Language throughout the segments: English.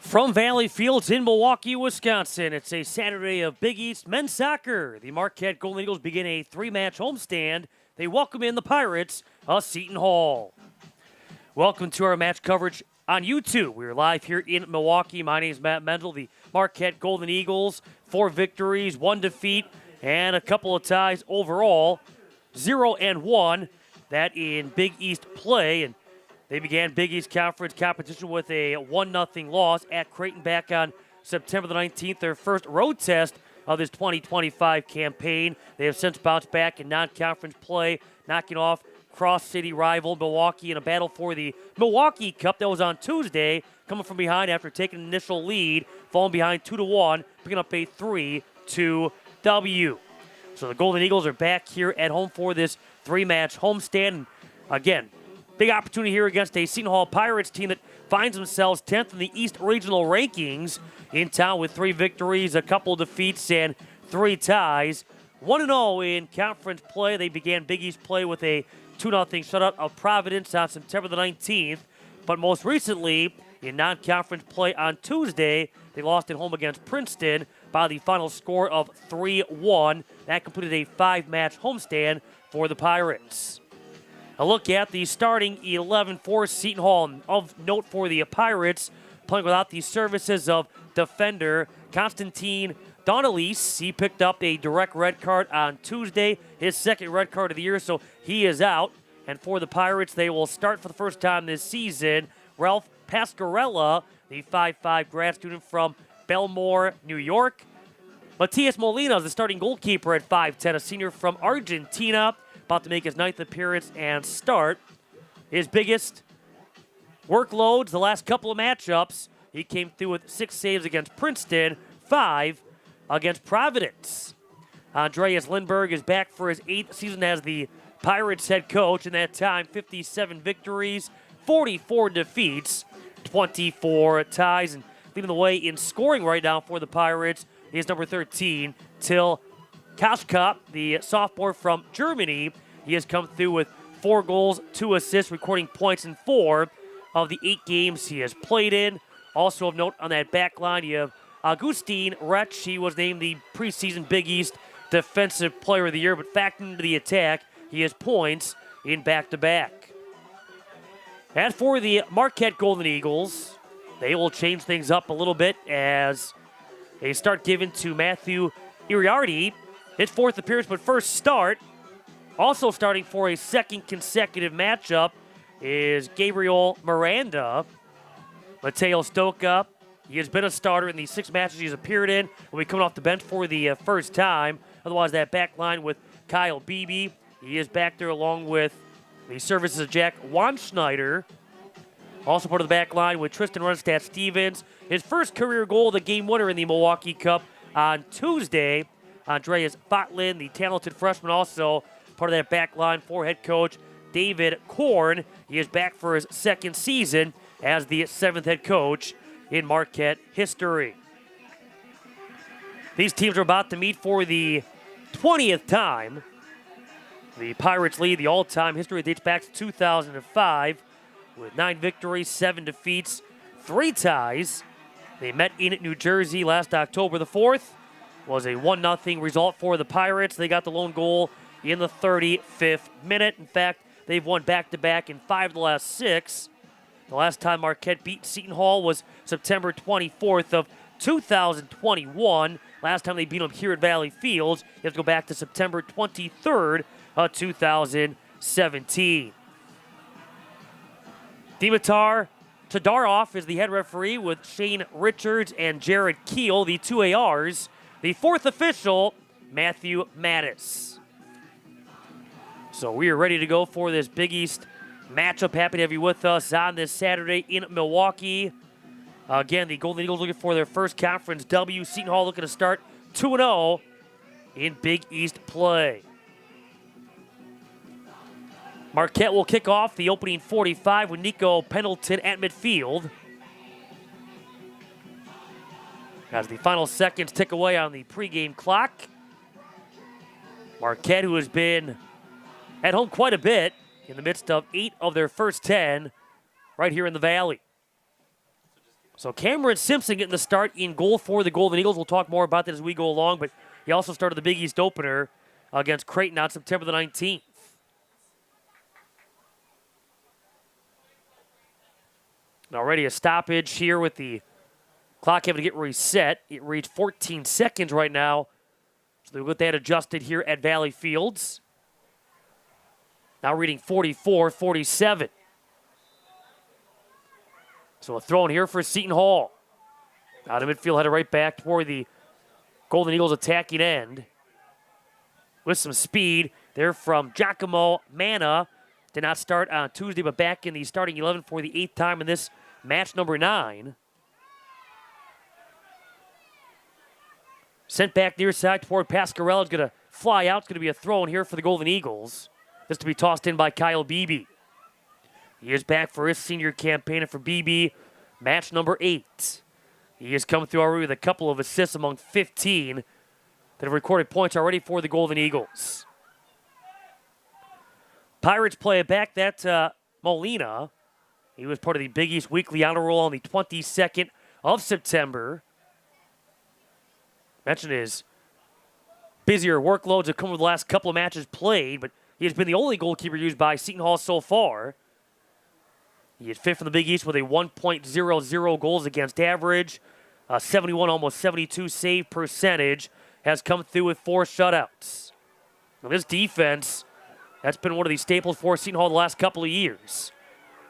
From Valley Fields in Milwaukee, Wisconsin, it's a Saturday of Big East men's soccer. The Marquette Golden Eagles begin a three-match homestand. They welcome in the Pirates of Seton Hall. Welcome to our match coverage on YouTube. We're live here in Milwaukee. My name is Matt Mendel. The Marquette Golden Eagles, 4 victories, 1 defeat, and a couple of ties overall. 0-1, that in Big East play. And they began Big East Conference competition with a 1-0 loss at Creighton back on September the 19th, their first road test of this 2025 campaign. They have since bounced back in non-conference play, knocking off cross-city rival Milwaukee in a battle for the Milwaukee Cup that was on Tuesday, coming from behind after taking an initial lead, falling behind 2-1, picking up a 3-2 W. So the Golden Eagles are back here at home for this three-match homestand. Again, big opportunity here against a Seton Hall Pirates team that finds themselves 10th in the East Regional rankings, in town with 3 victories, a couple defeats, and 3 ties. 1-0 in conference play. They began Big East play with a 2-0 shutout of Providence on September the 19th. But most recently, in non-conference play on Tuesday, they lost at home against Princeton by the final score of 3-1. That completed a 5-match homestand for the Pirates. A look at the starting 11 for Seton Hall. Of note for the Pirates, playing without the services of defender Constantine Donalise. He picked up a direct red card on Tuesday, his second red card of the year, so he is out. And for the Pirates, they will start for the first time this season Ralph Pascarella, the 5'5 grad student from Belmore, New York. Matias Molina is the starting goalkeeper at 5'10, a senior from Argentina, about to make his 9th appearance and start. His biggest workloads the last couple of matchups. He came through with 6 saves against Princeton, 5 against Providence. Andreas Lindberg is back for his 8th season as the Pirates head coach. In that time, 57 victories, 44 defeats, 24 ties. And leading the way in scoring right now for the Pirates is number 13, Till Kaschkop, the sophomore from Germany. He has come through with 4 goals, 2 assists, recording points in 4 of the 8 games he has played in. Also of note on that back line, you have Augustine Retsch. He was named the preseason Big East Defensive Player of the Year, but factoring into the attack, he has points in back-to-back. As for the Marquette Golden Eagles, they will change things up a little bit as they start giving to Matthew Iriarty his 4th appearance, but first start. Also starting for a second consecutive matchup is Gabriel Miranda. Mateo Stoka, he has been a starter in the 6 matches he's appeared in. Will be coming off the bench for the first time. Otherwise, that back line with Kyle Beebe, he is back there along with the services of Jack Wanschneider. Also part of the back line with Tristan Runstad-Stevens. His first career goal, the game winner in the Milwaukee Cup on Tuesday. Andreas Fotlin, the talented freshman, also part of that back line for head coach David Korn. He is back for his 2nd season as the 7th head coach in Marquette history. These teams are about to meet for the 20th time. The Pirates lead the all-time history dates back to 2005 with 9 victories, 7 defeats, 3 ties. They met in New Jersey last October the 4th. Was a 1-0 result for the Pirates. They got the lone goal in the 35th minute. In fact, they've won back-to-back in 5 of the last 6. The last time Marquette beat Seton Hall was September 24th of 2021. Last time they beat them here at Valley Fields, you have to go back to September 23rd of 2017. Dimitar Todorov is the head referee with Shane Richards and Jared Keel, the 2 ARs. The 4th official, Matthew Mattis. So we are ready to go for this Big East matchup. Happy to have you with us on this Saturday in Milwaukee. Again, the Golden Eagles looking for their first conference W. Seton Hall looking to start 2-0 in Big East play. Marquette will kick off the opening 45 with Nico Pendleton at midfield. As the final seconds tick away on the pregame clock. Marquette, who has been at home quite a bit in the midst of 8 of their first 10 right here in the Valley. So Cameron Simpson getting the start in goal for the Golden Eagles. We'll talk more about that as we go along, but he also started the Big East opener against Creighton on September the 19th. And already a stoppage here with the clock having to get reset. It reached 14 seconds right now. So they'll get that adjusted here at Valley Fields. Now reading 44-47. So a throw in here for Seton Hall. Out of midfield, headed right back toward the Golden Eagles attacking end. With some speed there from Giacomo Manna. Did not start on Tuesday, but back in the starting 11 for the 8th time in this match number 9. Sent back near side toward Pascarella. It's going to fly out. It's going to be a throw in here for the Golden Eagles. This to be tossed in by Kyle Beebe. He is back for his senior campaign, and for Beebe, match number 8. He has come through already with a couple of assists among 15 that have recorded points already for the Golden Eagles. Pirates play it back. That's Molina. He was part of the Big East Weekly Honor Roll on the 22nd of September. Mentioned his busier workloads have come with the last couple of matches played, but he has been the only goalkeeper used by Seton Hall so far. He is 5th in the Big East with a 1.00 goals against average, 71, almost 72 save percentage, has come through with 4 shutouts. Now this defense, that's been one of the staples for Seton Hall the last couple of years.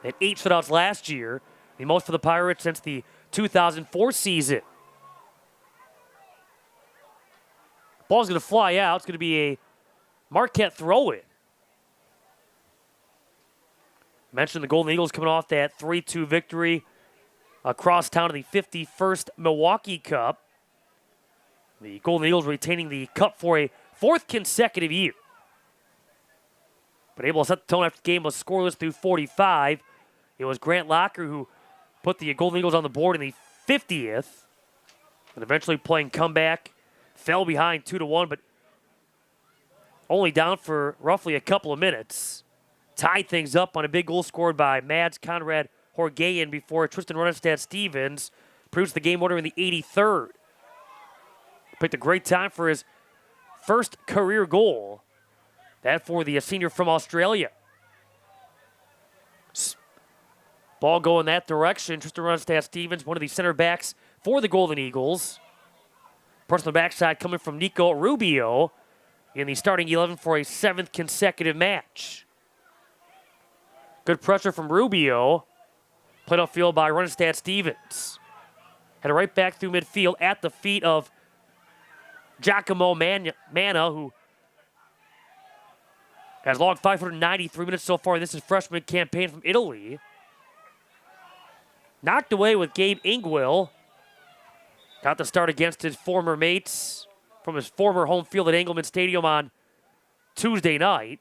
They had 8 shutouts last year, the most for the Pirates since the 2004 season. Ball's going to fly out. It's going to be a Marquette throw-in. Mentioned the Golden Eagles coming off that 3-2 victory across town in the 51st Milwaukee Cup. The Golden Eagles retaining the cup for a 4th consecutive year. But able to set the tone after the game was scoreless through 45. It was Grant Locker who put the Golden Eagles on the board in the 50th. And eventually playing comeback. Fell behind 2-1, but only down for roughly a couple of minutes. Tied things up on a big goal scored by Mads Conrad Horgayan before Tristan Runestad Stevens produced the game winner in the 83rd. Picked a great time for his first career goal. That for the senior from Australia. Ball going that direction. Tristan Runestad Stevens, one of the center backs for the Golden Eagles. Personal backside coming from Nico Rubio in the starting 11 for a 7th consecutive match. Good pressure from Rubio. Played upfield by Runestad Stevens. Had it right back through midfield at the feet of Giacomo Manna, who has logged 593 minutes so far in this freshman campaign from Italy. Knocked away with Gabe Ingwill. Got the start against his former mates from his former home field at Engelman Stadium on Tuesday night.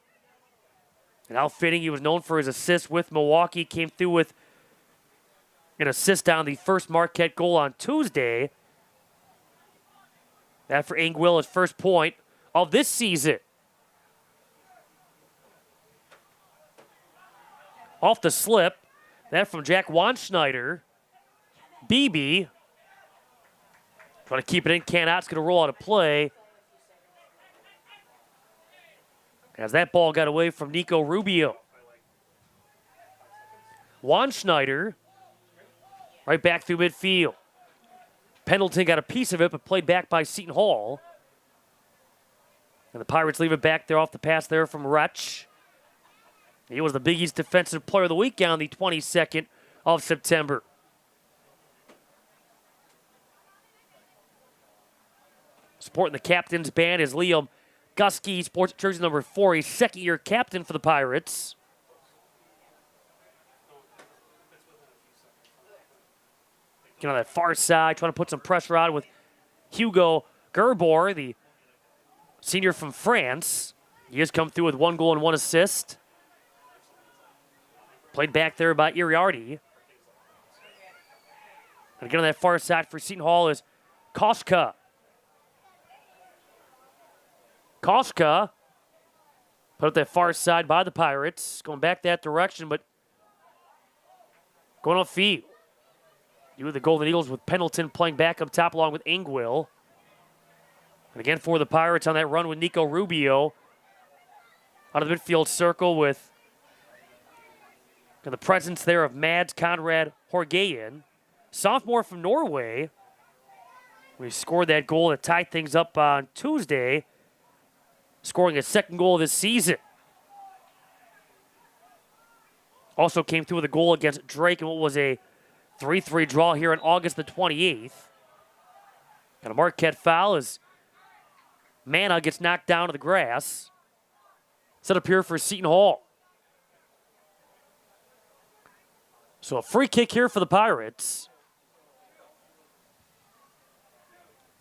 And how fitting, he was known for his assists with Milwaukee. Came through with an assist on the first Marquette goal on Tuesday. That for Ingwill, his first point of this season. Off the slip. That from Jack Wanschneider. Beebe. Trying to keep it in, cannot. It's going to roll out of play. As that ball got away from Nico Rubio. Wanschneider, right back through midfield. Pendleton got a piece of it, but played back by Seton Hall. And the Pirates leave it back there off the pass there from Retch. He was the Big East Defensive Player of the Week on the 22nd of September. Supporting the captain's band is Liam Gusky, sports jersey number 4, a second-year captain for the Pirates. Get on that far side, trying to put some pressure on with Hugo Gerbor, the senior from France. He has come through with 1 goal and 1 assist. Played back there by Iriarty. And again on that far side for Seton Hall is Koska. Koska put up that far side by the Pirates. Going back that direction, but going off field. You have the Golden Eagles with Pendleton playing back up top along with Ingwill. And again for the Pirates on that run with Nico Rubio. Out of the midfield circle with the presence there of Mads Conrad Horgayen. Sophomore from Norway. We scored that goal to tie things up on Tuesday, scoring his second goal of this season. Also came through with a goal against Drake in what was a 3-3 draw here on August the 28th. Got a Marquette foul as Mana gets knocked down to the grass. Set up here for Seton Hall. So a free kick here for the Pirates.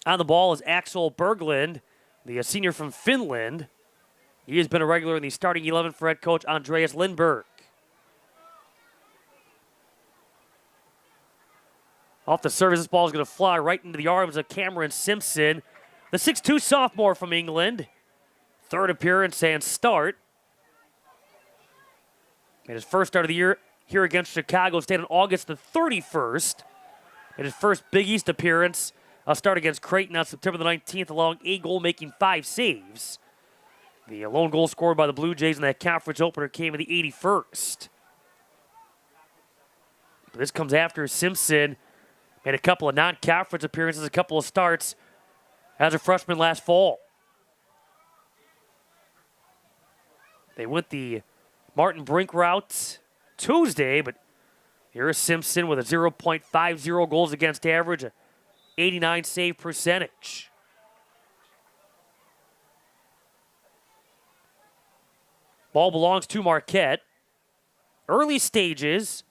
On the ball is Axel Berglund, the senior from Finland. He has been a regular in the starting 11 for head coach Andreas Lindberg. Off the service, this ball is going to fly right into the arms of Cameron Simpson, the 6'2 sophomore from England. Third appearance and start. And his first start of the year here against Chicago State on August the 31st. And his first Big East appearance, a start against Creighton on September the 19th, allowing a goal, making 5 saves. The lone goal scored by the Blue Jays in that conference opener came in the 81st. But this comes after Simpson made a couple of non-conference appearances, a couple of starts as a freshman last fall. They went the Martin Brink route Tuesday, but here is Simpson with a 0.50 goals against average, a 89 save percentage. Ball belongs to Marquette. Early stages.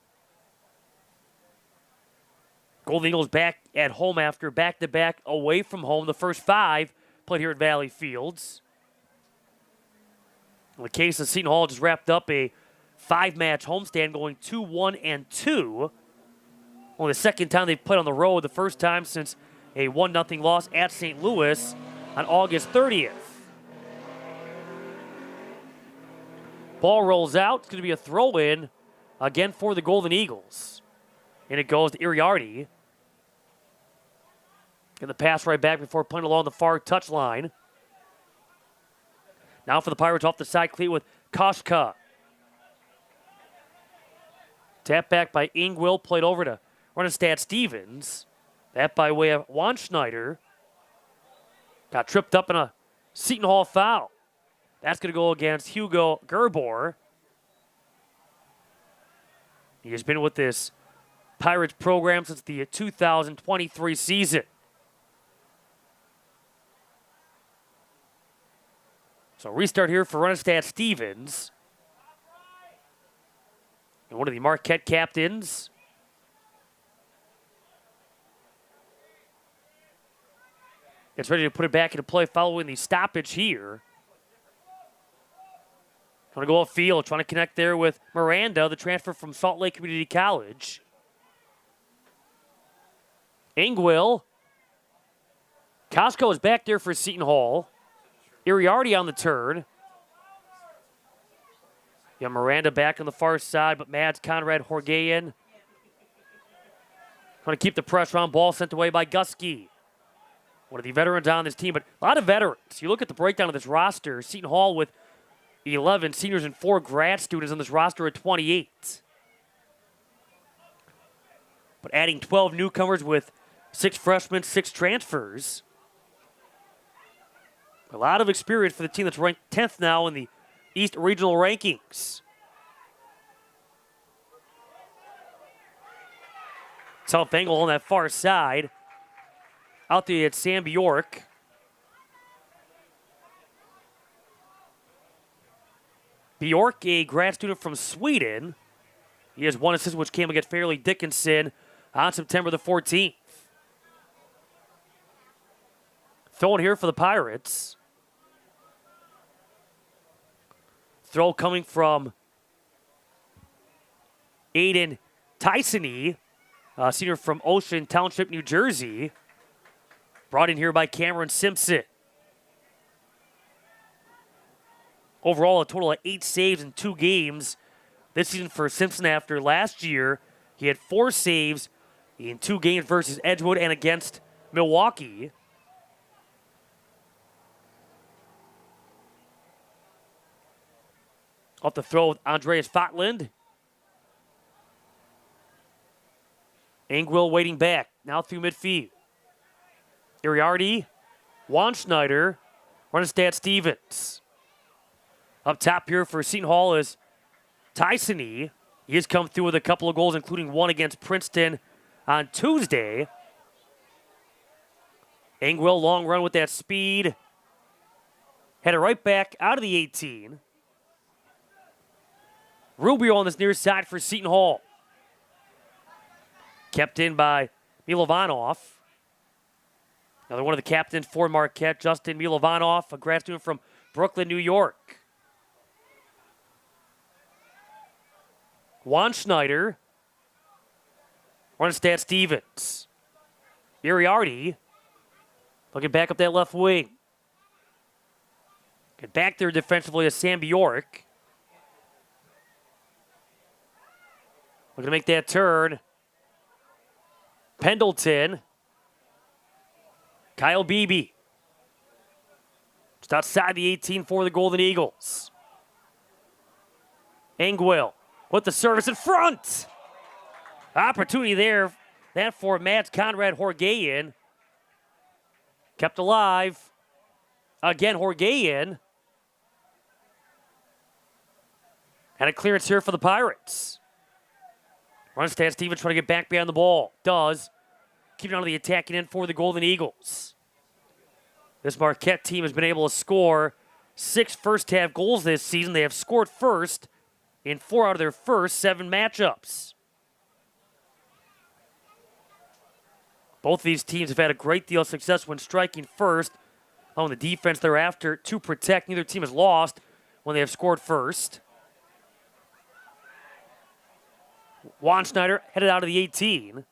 Golden Eagles back at home after back-to-back away from home. The first 5 played here at Valley Fields. In the case of Seton Hall, just wrapped up a 5-match homestand going 2-1-2. Only the second time they've played on the road, the first time since a 1-0 loss at St. Louis on August 30th. Ball rolls out. It's going to be a throw-in again for the Golden Eagles. And it goes to Iriarty. And the pass right back before playing along the far touchline. Now for the Pirates off the side cleat with Koshka. Tap back by Ingwill, played over to Runestad Stevens. That by way of Juan Schneider. Got tripped up in a Seton Hall foul. That's going to go against Hugo Gerbor. He has been with this Pirates program since the 2023 season. So restart here for Runestad Stevens. And one of the Marquette captains. Gets ready to put it back into play following the stoppage here. Trying to go upfield, trying to connect there with Miranda, the transfer from Salt Lake Community College. Ingwill. Costco is back there for Seton Hall. Iriarty on the turn. Yeah, Miranda back on the far side, but Mads Conrad Horgayen trying to keep the pressure on. Ball sent away by Gusky. One of the veterans on this team, but a lot of veterans. You look at the breakdown of this roster. Seton Hall with 11 seniors and 4 grad students on this roster at 28. But adding 12 newcomers with 6 freshmen, 6 transfers. A lot of experience for the team that's ranked 10th now in the East Regional rankings. South Bengal on that far side. Out there at Sam Bjork. Bjork, a grad student from Sweden. He has 1 assist, which came against Fairleigh Dickinson on September the 14th. Throwing here for the Pirates. Throw coming from Aiden Tysony, senior from Ocean Township, New Jersey. Brought in here by Cameron Simpson. Overall, a total of 8 saves in 2 games this season for Simpson after last year. He had 4 saves in 2 games versus Edgewood and against Milwaukee. Off the throw with Andreas Fotland. Engwill waiting back, now through midfield. Iriarty, Wanschneider, Runestad Stevens. Up top here for Seton Hall is Tysony. He has come through with a couple of goals, including one against Princeton on Tuesday. Engwill, long run with that speed. Headed right back out of the 18. Rubio on this near side for Seton Hall. Kept in by Milovanov. Another one of the captains for Marquette, Justin Milovanov, a grad student from Brooklyn, New York. Wanschneider. Runestad Stevens. Iriarty. Looking back up that left wing. Get back there defensively is Sam Bjork. Looking to make that turn. Pendleton. Kyle Beebe. Just outside the 18 for the Golden Eagles. Engwill with the service in front. Opportunity there. That for Mads Conrad Horgayan. Kept alive. Again, Horgayan. And a clearance here for the Pirates. Runestad Stevens trying to get back behind the ball. Does. Keeping on to the attacking end for the Golden Eagles. This Marquette team has been able to score 6 first-half goals this season. They have scored first in 4 out of their first 7 matchups. Both of these teams have had a great deal of success when striking first. On the defense thereafter to protect. Neither team has lost when they have scored first. Wanschneider headed out of the 18.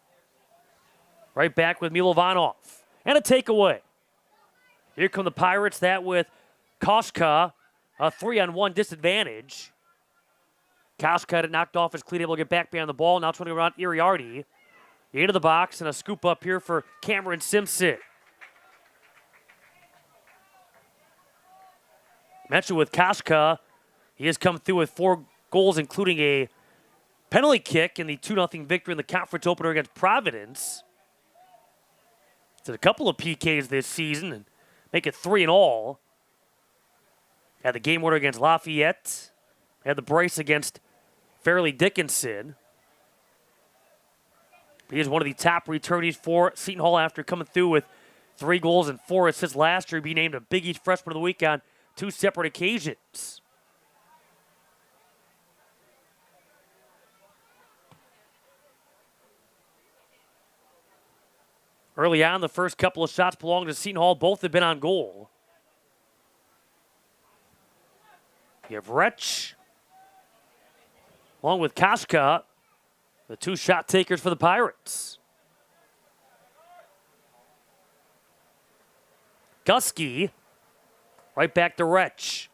Right back with Milovanov. And a takeaway. Here come the Pirates. That with Koshka. A 3-on-1 disadvantage. Koshka had it knocked off his cleat, able to get back behind the ball. Now trying to go around Iriarty. Into the box and a scoop up here for Cameron Simpson. Mentioned with Koshka. He has come through with 4 goals, including a penalty kick in the 2-0 victory in the conference opener against Providence. It's a couple of PKs this season and make it 3 in all. Had the game winner against Lafayette. Had the brace against Fairleigh Dickinson. He is one of the top returnees for Seton Hall after coming through with 3 goals and 4 assists last year. Be named a Big East Freshman of the Week on 2 separate occasions. Early on, the first couple of shots belonged to Seton Hall. Both have been on goal. You have Wretch, along with Koshka, the 2 shot takers for the Pirates. Gusky, right back to Wretch.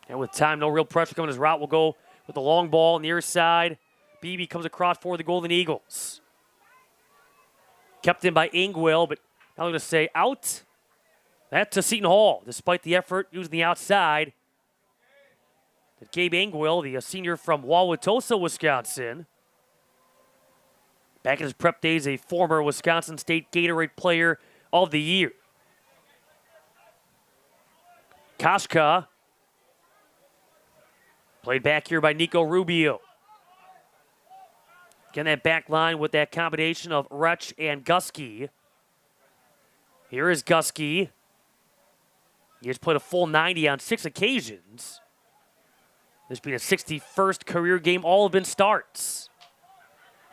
And with time, no real pressure coming his route, will go with the long ball near side. Beebe comes across for the Golden Eagles. Kept in by Engwill, but now I'm going to say out. That to Seton Hall, despite the effort using the outside. That Gabe Engwill, the senior from Wauwatosa, Wisconsin. Back in his prep days, a former Wisconsin State Gatorade Player of the Year. Koshka. Played back here by Nico Rubio. Again, that back line with that combination of Wretch and Gusky. Here is Gusky. He has played a full 90 on 6 occasions. This being a 61st career game, all have been starts.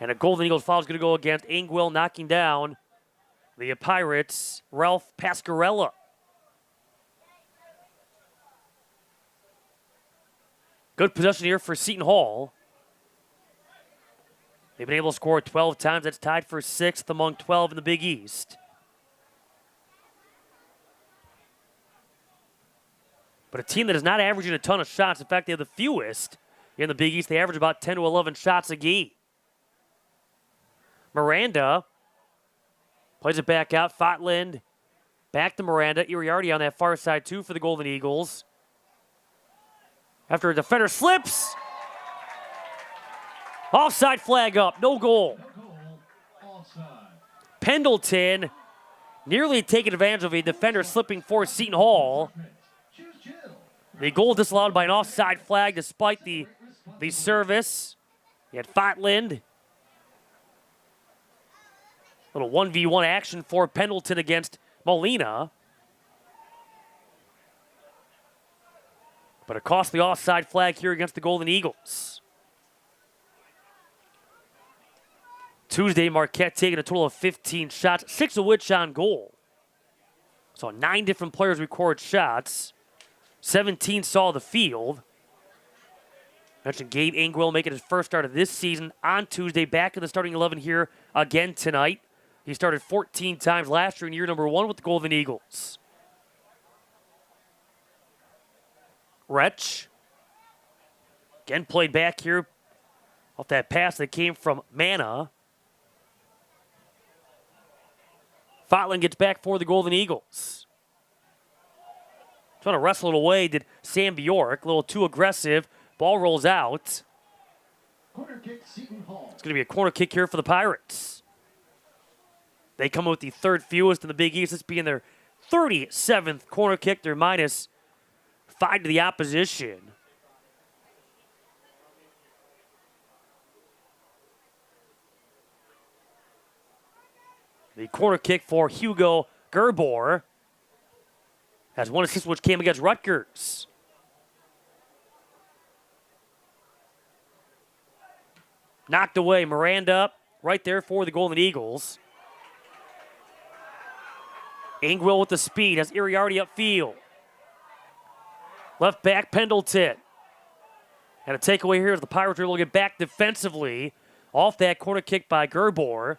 And a Golden Eagles foul is going to go against Engwill, knocking down the Pirates' Ralph Pascarella. Good possession here for Seton Hall. They've been able to score 12 times. That's tied for 6th among 12 in the Big East. But a team that is not averaging a ton of shots. In fact, they have the fewest in the Big East. They average about 10 to 11 shots a game. Miranda plays it back out. Fotland back to Miranda. Iriarty on that far side too for the Golden Eagles. After a defender slips. Offside flag up. No goal. Pendleton nearly taking advantage of a defender slipping for Seton Hall. The goal disallowed by an offside flag despite the service. You had Fotland. Little 1v1 action for Pendleton against Molina. But a costly offside flag here against the Golden Eagles. Tuesday, Marquette taking a total of 15 shots, 6 of which on goal. So 9 different players record shots. 17 saw the field. Mentioned Gabe Angwell making his first start of this season on Tuesday. Back in the starting 11 here again tonight. He started 14 times last year in year number 1 with the Golden Eagles. Wretch. Again played back here off that pass that came from Mana. Fotland gets back for the Golden Eagles. Trying to wrestle it away did Sam Bjork. A little too aggressive. Ball rolls out. Corner kick, Seton Hall. It's going to be a corner kick here for the Pirates. They come with the third fewest in the Big East. This being their 37th corner kick. They're minus 5 to the opposition. The corner kick for Hugo Gerbor has 1 assist, which came against Rutgers. Knocked away. Miranda right there for the Golden Eagles. Angwell with the speed has Iriarty upfield. Left back Pendleton. And a takeaway here as the Pirates are able to get back defensively off that corner kick by Gerbor.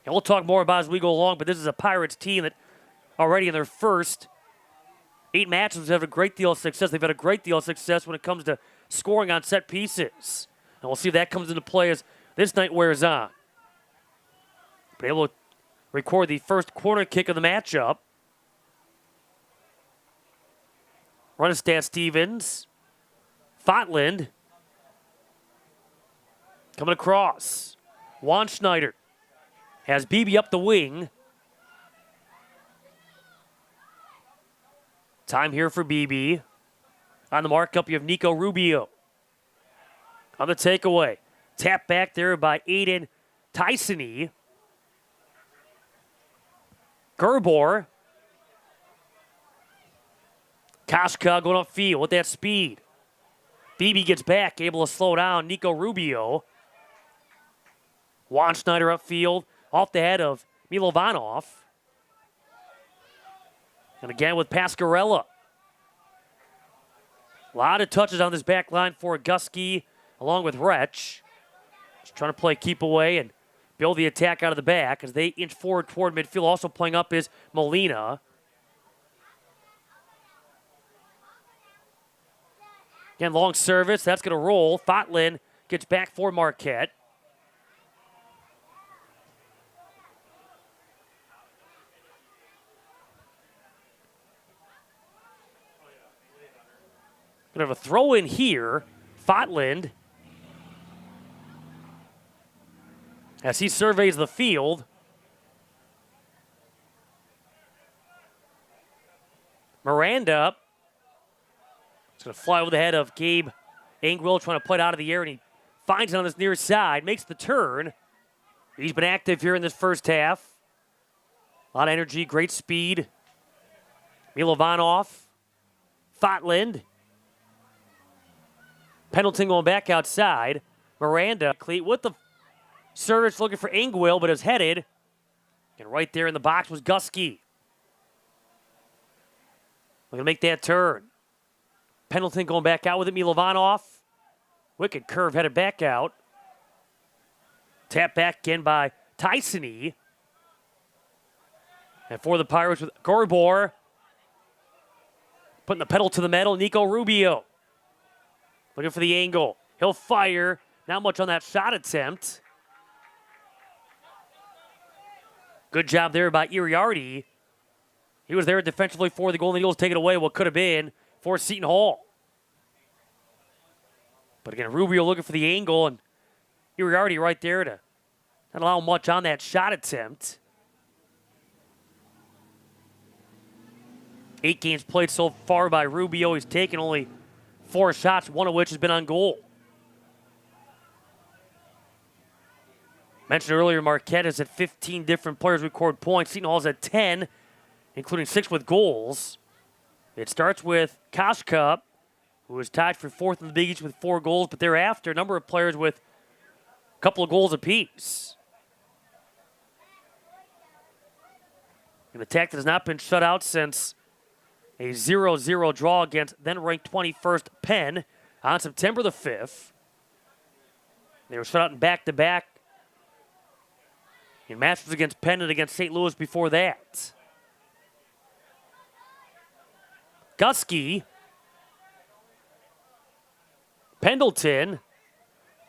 And we'll talk more about it as we go along, but this is a Pirates team that already in their first 8 matches have had a great deal of success. They've had a great deal of success when it comes to scoring on set pieces. And we'll see if that comes into play as this night wears on. But able to record the first corner kick of the matchup. Runestad Stevens. Fotland. Coming across. Juan Schneider has BB up the wing. Time here for BB. On the markup, you have Nico Rubio. On the takeaway. Tap back there by Aiden Tysony. Gerbor. Koshka going upfield with that speed. BB gets back, able to slow down Nico Rubio. Juan Schneider upfield, off the head of Milovanov. And again with Pascarella. A lot of touches on this back line for Gusky, along with Wretch. Just trying to play keep away and build the attack out of the back as they inch forward toward midfield. Also playing up is Molina. Again, long service. That's going to roll. Fotland gets back for Marquette. Going to have a throw in here. Fotland, as he surveys the field. Miranda. It's going to fly over the head of Gabe Angwell, trying to put it out of the air, and he finds it on this near side, makes the turn. He's been active here in this first half. A lot of energy, great speed. Milovanov, Fotland. Pendleton going back outside. Miranda with the service looking for Angwell, but is headed. And right there in the box was Gusky. Looking to make that turn. Pendleton going back out with it. Milovanov. Wicked curve headed back out. Tap back again by Tysony. And for the Pirates with Gerbor. Putting the pedal to the metal, Nico Rubio. Looking for the angle. He'll fire. Not much on that shot attempt. Good job there by Iriarty. He was there defensively for the Golden Eagles, taking away what could have been for Seton Hall. But again, Rubio looking for the angle, and Iriarty right there to not allow much on that shot attempt. 8 games played so far by Rubio. He's taken only 4 shots, one of which has been on goal. Mentioned earlier, Marquette has had 15 different players record points. Seton Hall's at 10, including 6 with goals. It starts with Koshka, who is tied for 4th in the Big East with 4 goals, but thereafter, a number of players with a couple of goals apiece. An attack that has not been shut out since a 0-0 draw against then-ranked 21st Penn on September the 5th. They were shut out in back-to-back in matches against Penn and against St. Louis before that. Gusky. Pendleton.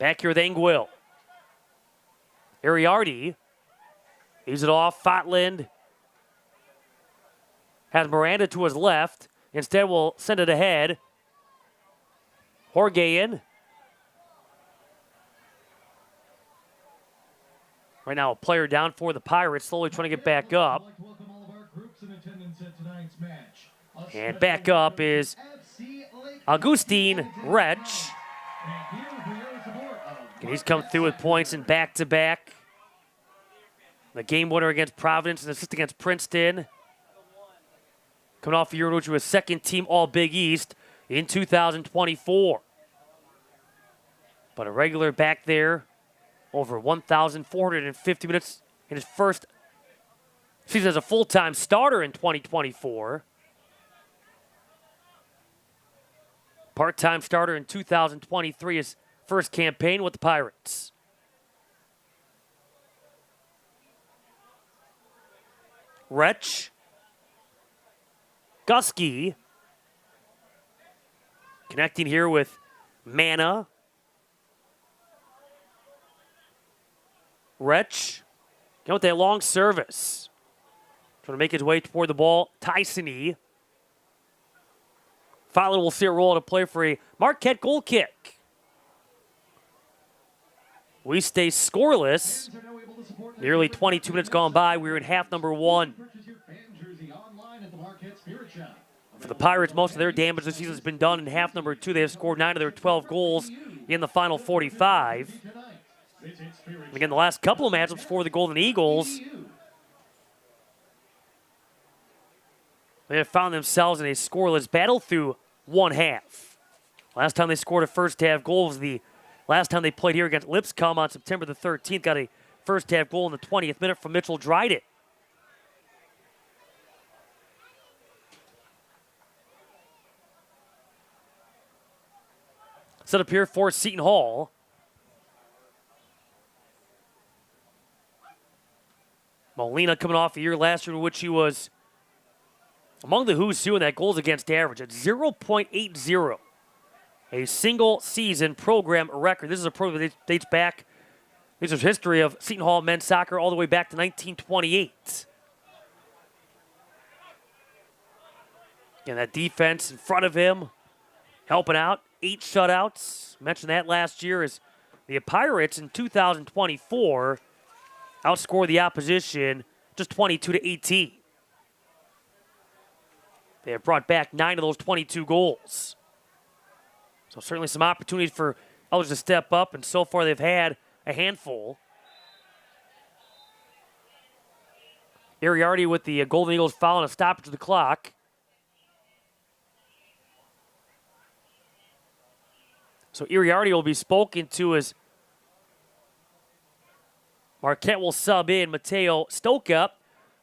Back here with Anguil. Iriarty. Leaves it off. Fotland. Has Miranda to his left. Instead, we'll send it ahead. Horgayan. Right now, a player down for the Pirates, slowly trying to get back up. And back up is Augustine Retsch. And he's come through with points in back-to-back. The game winner against Providence and assist against Princeton. Coming off a year in which he was second-team All-Big East in 2024. But a regular back there. Over 1,450 minutes in his first season as a full-time starter in 2024. Part-time starter in 2023, his first campaign with the Pirates. Retsch. Gusky. Connecting here with Mana. Retsch, with that long service. Trying to make his way toward the ball. Tyson-y. Fowler will see a roll to play for a Marquette goal kick. We stay scoreless. Nearly 22 minutes gone by. We're in half number 1. For the Pirates, most of their damage this season has been done in half number 2. They have scored 9 of their 12 goals in the final 45. And again, the last couple of matchups for the Golden Eagles, they have found themselves in a scoreless battle through one half. Last time they scored a first-half goal was the last time they played here against Lipscomb on September the 13th. Got a first-half goal in the 20th minute from Mitchell Dryden. Set up here for Seton Hall. Molina coming off a year last year in which he was among the who's who in that goals against average at 0.80. A single season program record. This is a program that dates back, this is history of Seton Hall men's soccer all the way back to 1928. And that defense in front of him, helping out. 8 shutouts. Mentioned that last year as the Pirates in 2024 outscored the opposition just 22-18. They have brought back 9 of those 22 goals. So certainly some opportunities for others to step up, and so far they've had a handful. Iriarty with the Golden Eagles foul and a stoppage of the clock. So Iriarty will be spoken to as Marquette will sub in Mateo Stoka.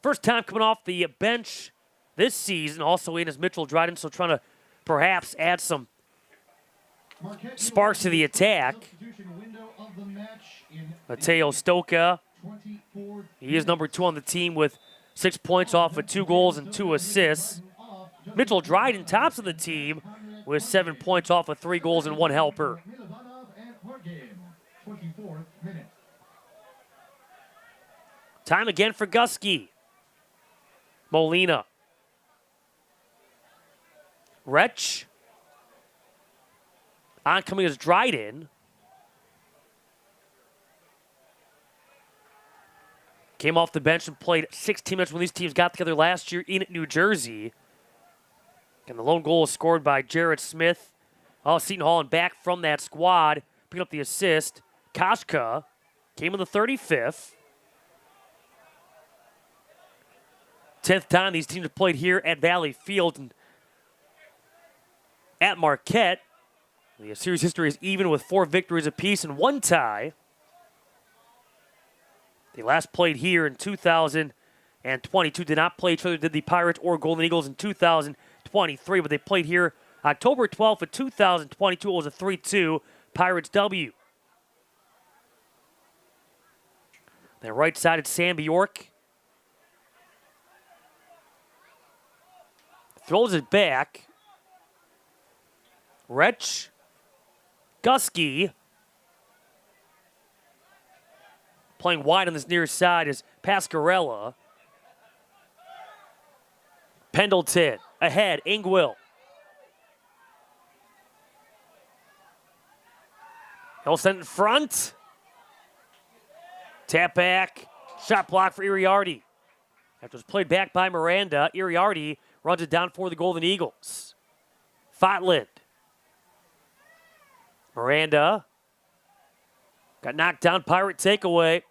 First time coming off the bench this season, also in as Mitchell Dryden, so trying to perhaps add some sparks to the attack. Mateo Stoka, he is number 2 on the team with 6 points off of 2 goals and 2 assists. Mitchell Dryden tops of the team with 7 points off of 3 goals and 1 helper. Time again for Gusky. Molina. Wretch. Oncoming is Dryden. Came off the bench and played 16 minutes when these teams got together last year in New Jersey. And the lone goal was scored by Jarrett Smith. Seton Hall and back from that squad. Picking up the assist. Kashka came in the 35th. 10th time these teams have played here at Valley Field and at Marquette. The series history is even with 4 victories apiece and 1 tie. They last played here in 2022. Did not play each other, did the Pirates or Golden Eagles in 2023, but they played here October 12th of 2022. It was a 3-2 Pirates W. Then right-sided Sam Bjork. Throws it back. Wretch. Gusky. Playing wide on this near side is Pascarella. Pendleton. Ahead. Ingwill. He'll send in front. Tap back. Shot block for Iriarty. After it was played back by Miranda, Iriarty runs it down for the Golden Eagles. Fotland. Miranda. Got knocked down. Pirate takeaway.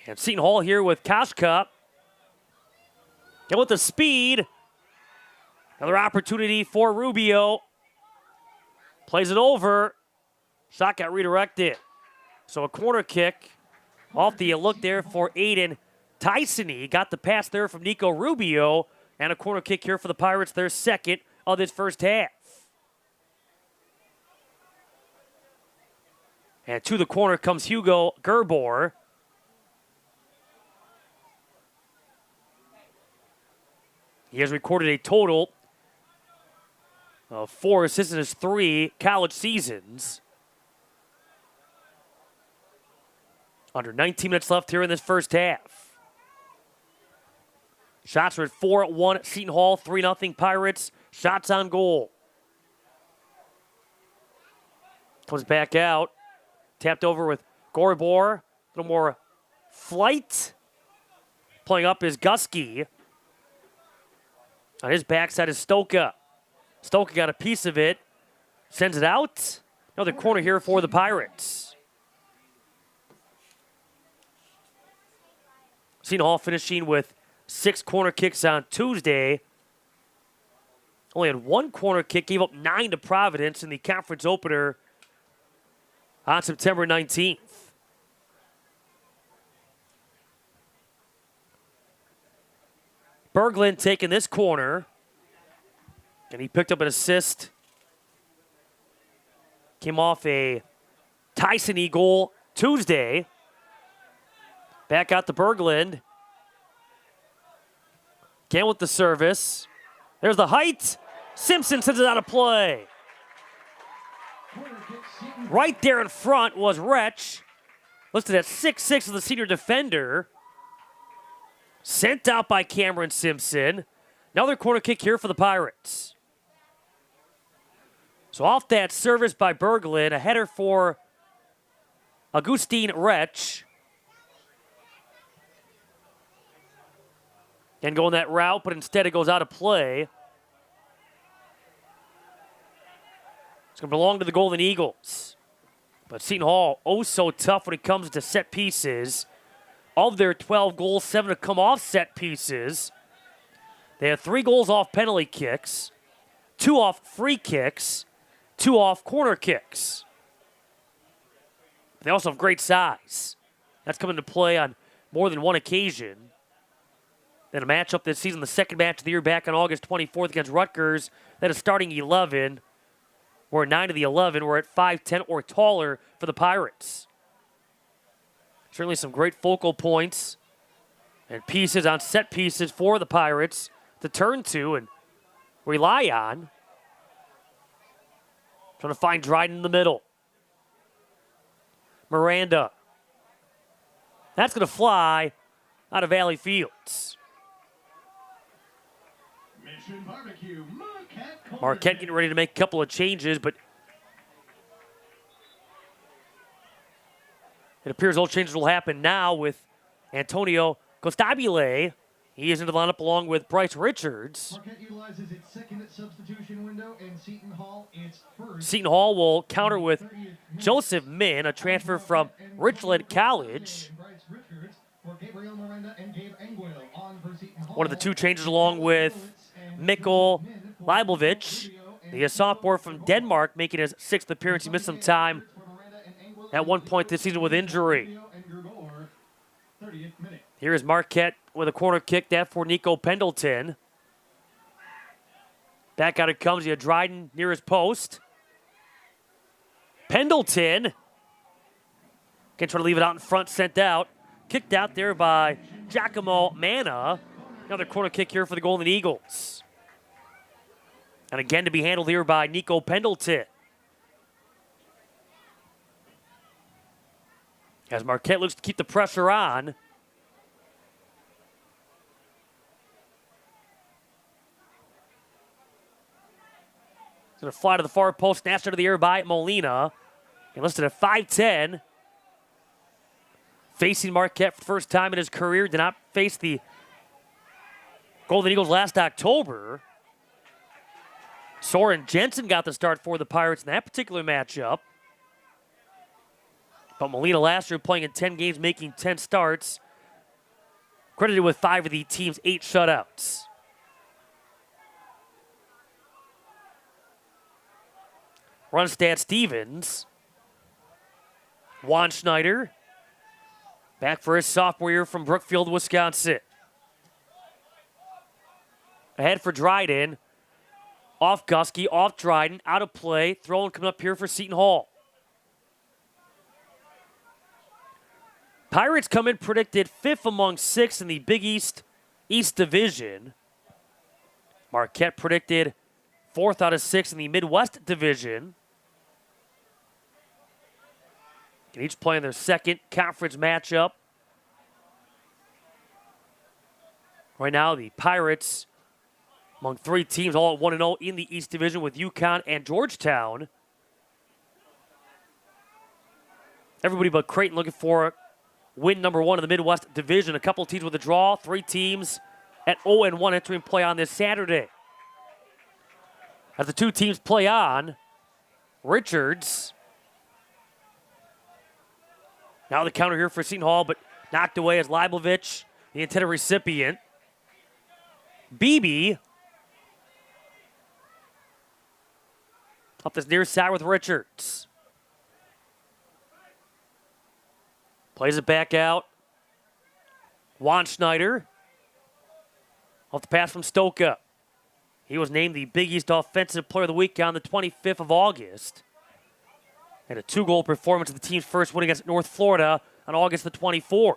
And Seton Hall here with Kashka. And with the speed. Another opportunity for Rubio. Plays it over. Shot got redirected. So a corner kick off the look there for Aiden Tyson. Got the pass there from Nico Rubio. And a corner kick here for the Pirates, their second of this first half. And to the corner comes Hugo Gerbor. He has recorded a total of 4 assists in his 3 college seasons. Under 19 minutes left here in this first half. Shots are at 4-1 Seton Hall, 3-0 Pirates. Shots on goal. Comes back out. Tapped over with Gorbor. A little more flight. Playing up is Gusky. On his backside is Stoka. Stoka got a piece of it. Sends it out. Another corner here for the Pirates. Seton Hall finishing with 6 corner kicks on Tuesday. Only had 1 corner kick. Gave up 9 to Providence in the conference opener on September 19th. Berglund taking this corner. And he picked up an assist. Came off a Tyson goal Tuesday. Back out to Berglund. Again with the service. There's the height. Simpson sends it out of play. Right there in front was Wretch. Listed at 6'6" of the senior defender. Sent out by Cameron Simpson. Another corner kick here for the Pirates. So off that service by Berglund, a header for Augustine Wretch. And going that route, but instead it goes out of play. It's going to belong to the Golden Eagles. But Seton Hall, oh so tough when it comes to set pieces. Of their 12 goals, 7 have come off set pieces. They have 3 goals off penalty kicks, 2 off free kicks, 2 off corner kicks. They also have great size. That's come into play on more than one occasion. Then a matchup this season, the second match of the year back on August 24th against Rutgers. That is starting 11. Where 9 of the 11 were at 5'10" or taller for the Pirates. Certainly some great focal points and pieces on set pieces for the Pirates to turn to and rely on. Trying to find Dryden in the middle. Miranda. That's going to fly out of Valley Fields. Mission Barbecue, Marquette. Marquette getting ready to make a couple of changes, but it appears those changes will happen now with Antonio Costabile. He is in the lineup along with Bryce Richards. Marquette utilizes its second substitution window, and Seton Hall its first. Seton Hall will counter with Joseph Min, a transfer from Richland College. One of the two changes along with Mikkel Leibovich, the sophomore from Denmark, making his 6th appearance. He missed some time at one point this season with injury. Here is Marquette with a corner kick, that for Nico Pendleton. Back out it comes. He had Dryden near his post. Pendleton can try to leave it out in front, sent out. Kicked out there by Giacomo Manna. Another corner kick here for the Golden Eagles. And again to be handled here by Nico Pendleton. As Marquette looks to keep the pressure on. He's going to fly to the far post, snatched out of the air by Molina. And listed at 5'10". Facing Marquette for the first time in his career. Did not face the Golden Eagles last October. Soren Jensen got the start for the Pirates in that particular matchup. But Molina last year playing in 10 games, making 10 starts. Credited with 5 of the team's 8 shutouts. Runstad Stevens. Juan Schneider. Back for his sophomore year from Brookfield, Wisconsin. Ahead for Dryden. Off Gusky, off Dryden, out of play. Throwing coming up here for Seton Hall. Pirates come in predicted 5th among 6 in the Big East Division. Marquette predicted 4th out of 6 in the Midwest Division. And each playing their second conference matchup. Right now, the Pirates among 3 teams, all at 1-0 in the East Division with UConn and Georgetown. Everybody but Creighton looking for win number 1 in the Midwest Division. A couple teams with a draw, 3 teams at 0-1 entering play on this Saturday. As the 2 teams play on, Richards. Now the counter here for Seton Hall, but knocked away as Leibovich, the intended recipient. Beebe. Up this near side with Richards. Plays it back out. Juan Schneider. Off the pass from Stoka. He was named the Big East Offensive Player of the Week on the 25th of August. And a 2-goal performance of the team's first win against North Florida on August the 24th.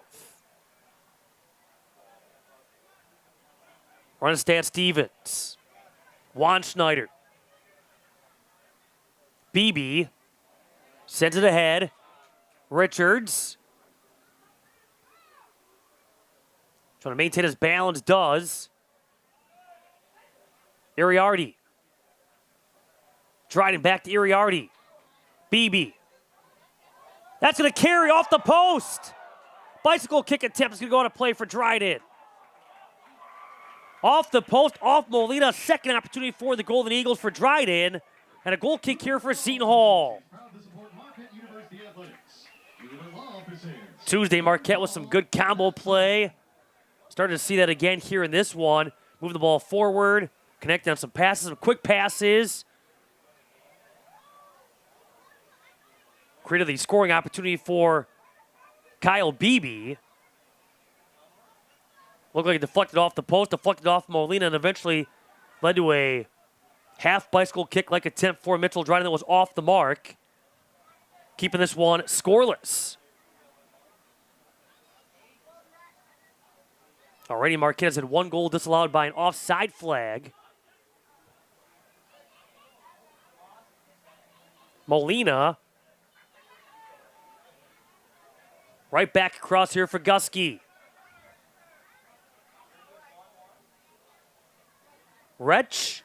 Runstad Stevens. Juan Schneider. Beebe sends it ahead. Richards. Trying to maintain his balance, does. Iriarty. Dryden back to Iriarty. Beebe. That's going to carry off the post. Bicycle kick attempt is going to go on a play for Dryden. Off the post, off Molina. Second opportunity for the Golden Eagles for Dryden. And a goal kick here for Seton Hall. Tuesday, Marquette with some good combo play. Started to see that again here in this one. Move the ball forward. Connecting on some passes, some quick passes. Created the scoring opportunity for Kyle Beebe. Looked like it deflected off the post, deflected off Molina, and eventually led to a half bicycle kick-like attempt for Mitchell Dryden that was off the mark. Keeping this one scoreless. Already Marquette has had 1 goal disallowed by an offside flag. Molina. Right back across here for Gusky. Retch.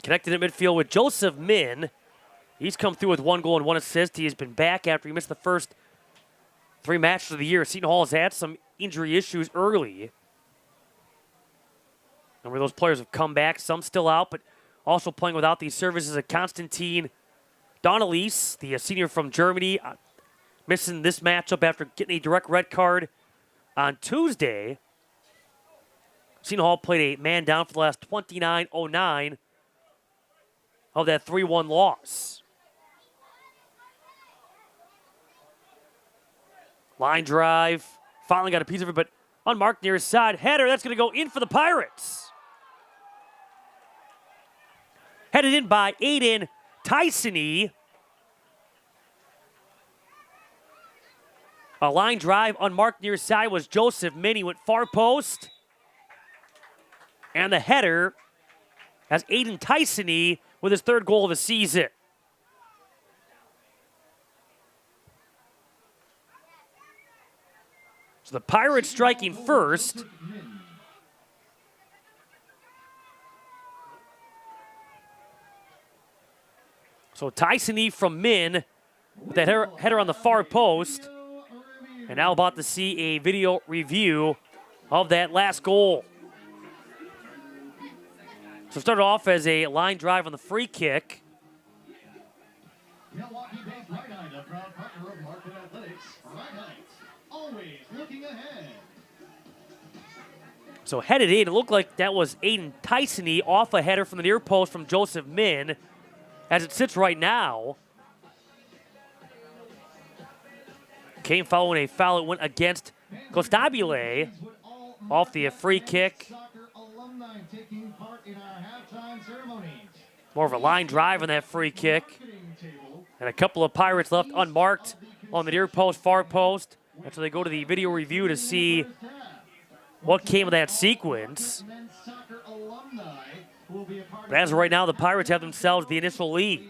Connected at midfield with Joseph Min. He's come through with 1 goal and 1 assist. He has been back after he missed the first 3 matches of the year. Seton Hall has had some injury issues early. And where those players have come back, some still out, but also playing without these services of Constantine Donalise, the senior from Germany, missing this matchup after getting a direct red card on Tuesday. Seton Hall played a man down for the last 29:09 of that 3-1 loss. Line drive, finally got a piece of it, but unmarked near his side. Header, that's going to go in for the Pirates. Headed in by Aiden Tysony. A line drive unmarked near his side was Joseph Min. He went far post. And the header has Aiden Tysony with his 3rd goal of the season. So the Pirates striking first. So Tysony from Min with that header on the far post. And now about to see a video review of that last goal. So it started off as a line drive on the free kick. Milwaukee-based Right-Eye, the proud partner of Marquette Athletics. Right-Eye, always looking ahead. So headed in, it looked like that was Aiden Tysony off a header from the near post from Joseph Min. As it sits right now, came following a foul that went against Costabile off the free kick. More of a line drive on that free kick. And a couple of Pirates left unmarked on the near post, far post. And so they go to the video review to see what came of that sequence. But as of right now, the Pirates have themselves the initial lead.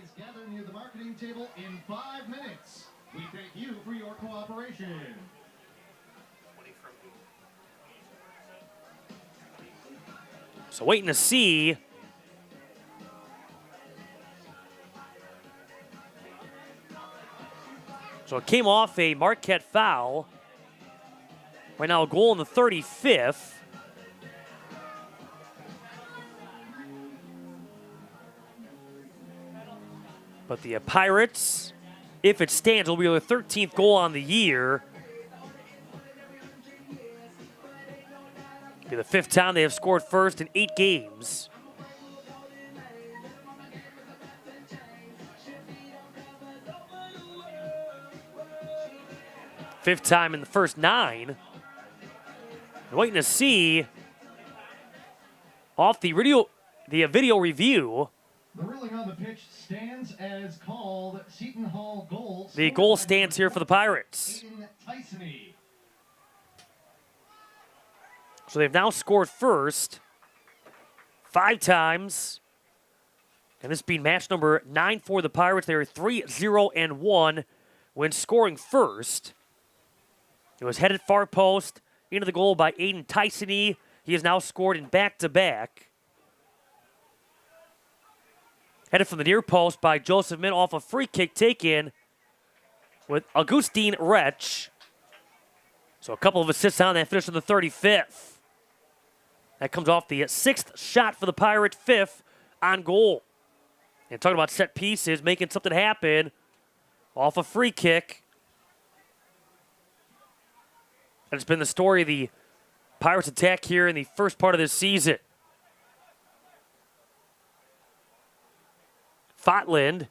So waiting to see so it came off a Marquette foul. Right now a goal in the 35th. But the Pirates, if it stands, will be their 13th goal on the year. It'll be the 5th time they have scored first in 8 games. Fifth time in the first 9. Waiting to see off the video review. The ruling on the pitch stands as called. Seton Hall goal. The goal stands here for the Pirates. So they've now scored first 5 times. And this being match number 9 for the Pirates. They are 3-0-1 when scoring first. It was headed far post into the goal by Aiden Tysony. He has now scored in back-to-back. Headed from the near post by Joseph Min off a free kick taken with Augustine Retch. So a couple of assists on that, finish in the 35th. That comes off the 6th shot for the Pirates, 5th on goal. And talking about set pieces, making something happen off a free kick. That's been the story of the Pirates' attack here in the first part of this season. Fotland.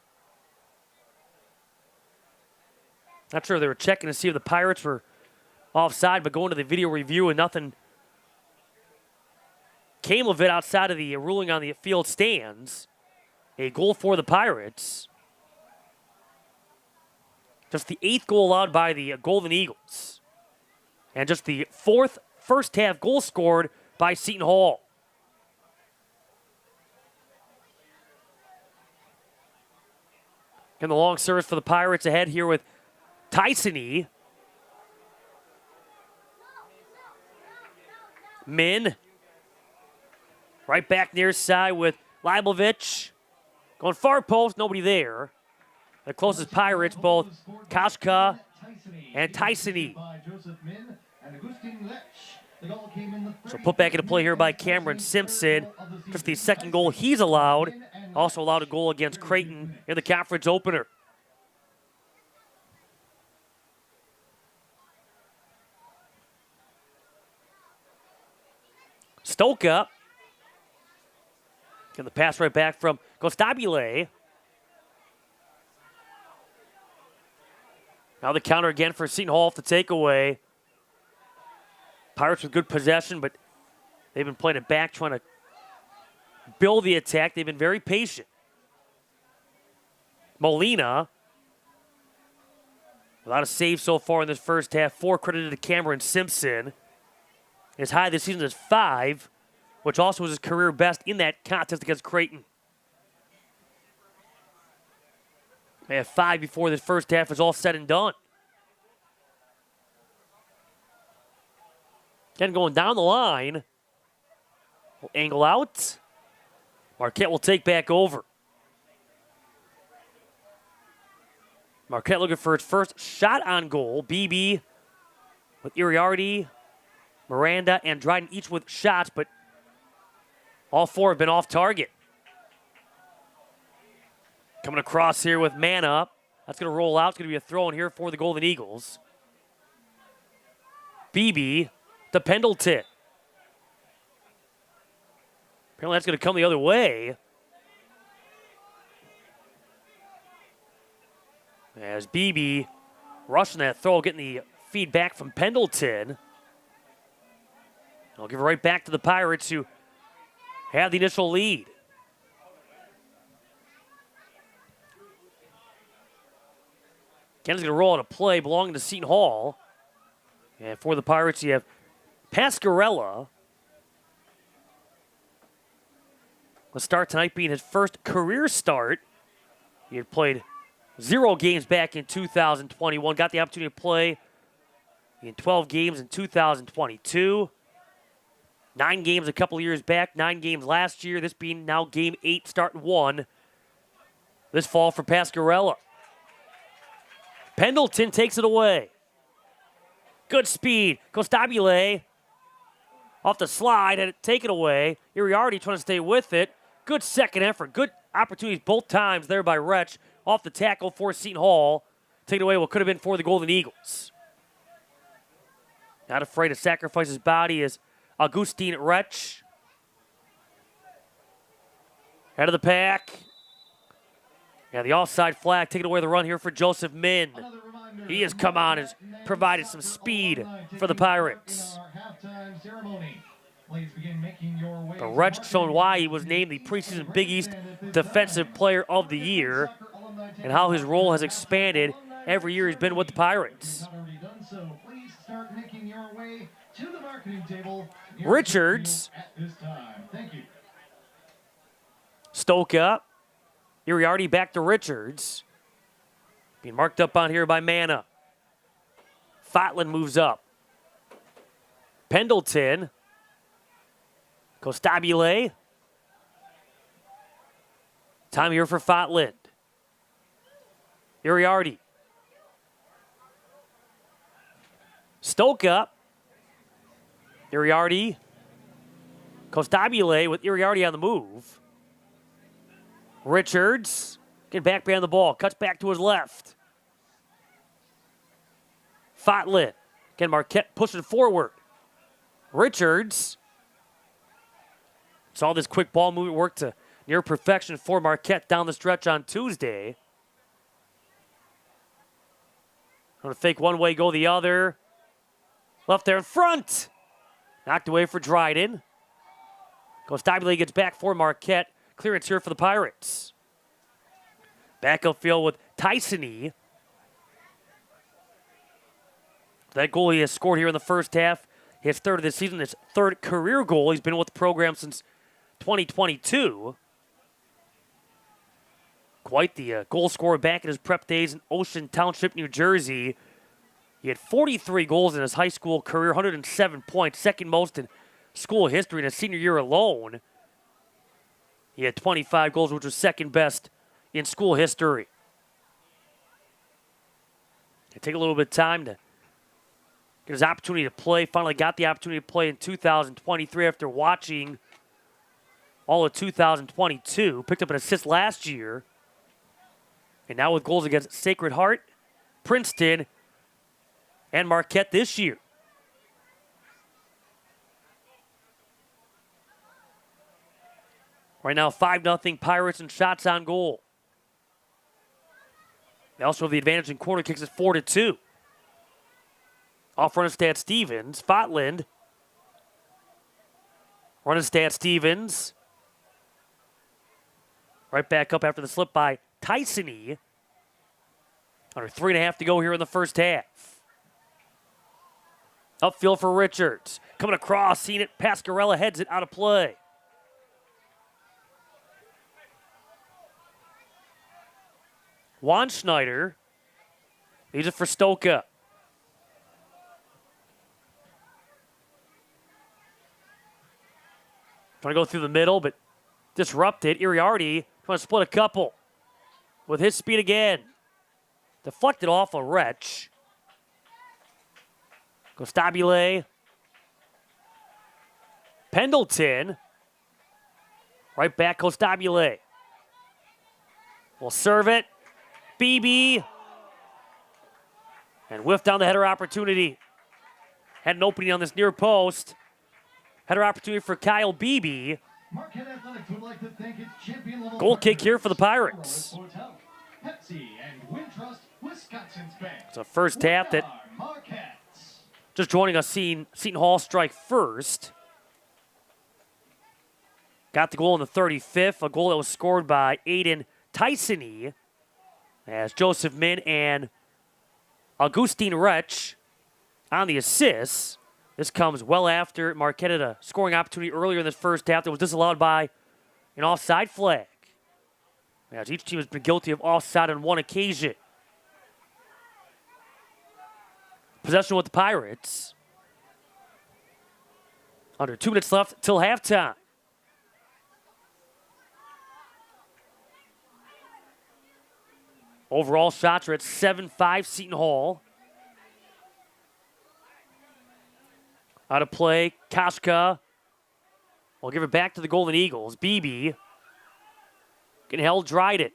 Not sure if they were checking to see if the Pirates were offside, but going to the video review and nothing came of it outside of the ruling on the field stands. A goal for the Pirates. Just the 8th goal allowed by the Golden Eagles. And just the 4th first half goal scored by Seton Hall. And the long service for the Pirates ahead here with Tyson. Min. Right back near side with Leibovich. Going far post, nobody there. The closest Pirates, both Kashka and Tyson. So put back into play here by Cameron Simpson. Just the second goal he's allowed. Also allowed a goal against Creighton in the conference opener. Stoka. Getting the pass right back from Gostabile. Now the counter again for Seton Hall off the takeaway. Pirates with good possession, but they've been playing it back, trying to build the attack. They've been very patient. Molina. A lot of saves so far in this first half. 4 credited to Cameron Simpson. His high this season is 5, which also was his career best in that contest against Creighton. They have 5 before this first half is all said and done. Again, going down the line. Will angle out. Marquette will take back over. Marquette looking for its first shot on goal. BB with Iriarty, Miranda, and Dryden each with shots, but all 4 have been off target. Coming across here with Mana. That's going to roll out. It's going to be a throw in here for the Golden Eagles. BB to Pendleton. Apparently that's going to come the other way. As BB rushing that throw, getting the feedback from Pendleton. I'll give it right back to the Pirates who have the initial lead. Ken's going to roll out a play belonging to Seton Hall. And for the Pirates, you have Pascarella. The start tonight being his first career start. He had played 0 games back in 2021. Got the opportunity to play in 12 games in 2022. 9 games a couple years back, 9 games last year. This being now game 8, start 1 this fall for Pascarella. Pendleton takes it away. Good speed. Costabile off the slide, had it taken away. Iriarty trying to stay with it. Good second effort. Good opportunities both times there by Wretch. Off the tackle for Seton Hall. Taking away what could have been for the Golden Eagles. Not afraid to sacrifice his body is Augustine Wretch. Head of the pack. And the offside flag taking away the run here for Joseph Min. He has come on and provided some speed for the Pirates. The Wretch showing why he was named the preseason Big East Defensive Player of the Year and how his role has expanded every year he's been with the Pirates. Richards. Stoka. Iriarty back to Richards. Being marked up on here by Mana. Fotlin moves up. Pendleton. Costabile. Time here for Fotlin. Iriarty. Stoka. Iriarty. Costabile with Iriarty on the move. Richards. Getting back behind the ball. Cuts back to his left. Fotlin. Again, Marquette pushing forward. Richards. Saw this quick ball movement work to near perfection for Marquette down the stretch on Tuesday. Going to fake one way, go the other. Left there in front. Knocked away for Dryden. Costabile gets back for Marquette. Clearance here for the Pirates. Back upfield with Tyson. That goal he has scored here in the first half. His third of the season, his third career goal. He's been with the program since 2022. Quite the goal scorer back in his prep days in Ocean Township, New Jersey. He had 43 goals in his high school career, 107 points, second most in school history in his senior year alone. He had 25 goals, which was second best in school history. It took a little bit of time to get his opportunity to play. Finally got the opportunity to play in 2023 after watching all of 2022. Picked up an assist last year. And now with goals against Sacred Heart, Princeton, and Marquette this year. Right now, 5-0 Pirates and shots on goal. They also have the advantage in corner kicks at 4-2. Off Runestad Stevens, Fotland. Runestad Stevens. Right back up after the slip by Tyson-y. Under 3.5 to go here in the first half. Upfield for Richards. Coming across, seeing it. Pascarella heads it out of play. Juan Schneider leaves it for Stoka. Trying to go through the middle, but disrupted. Iriarty trying to split a couple with his speed again. Deflected off a Wretch. Costabile. Pendleton. Right back, Costabile. Will serve it. BB. And whiffed down the header opportunity. Had an opening on this near post. Header opportunity for Kyle Beebe. Marquette Athletics would like to thank its champion level Goal kick here for the partners, Pirates. Hotel, Pepsi, and Wintrust, Wisconsin's Bank. It's a first half that Marquette. just joining us, seeing Seton Hall strike first. Got the goal in the 35th, a goal that was scored by Aiden Tyson-y, as Joseph Min and Augustine Wretch on the assists. This comes well after Marquette had a scoring opportunity earlier in this first half that was disallowed by an offside flag. As each team has been guilty of offside on one occasion. Possession with the Pirates. Under 2 minutes left till halftime. Overall shots are at 7-5 Seton Hall. Out of play, Kashka will give it back to the Golden Eagles. Beebe getting held, dried it.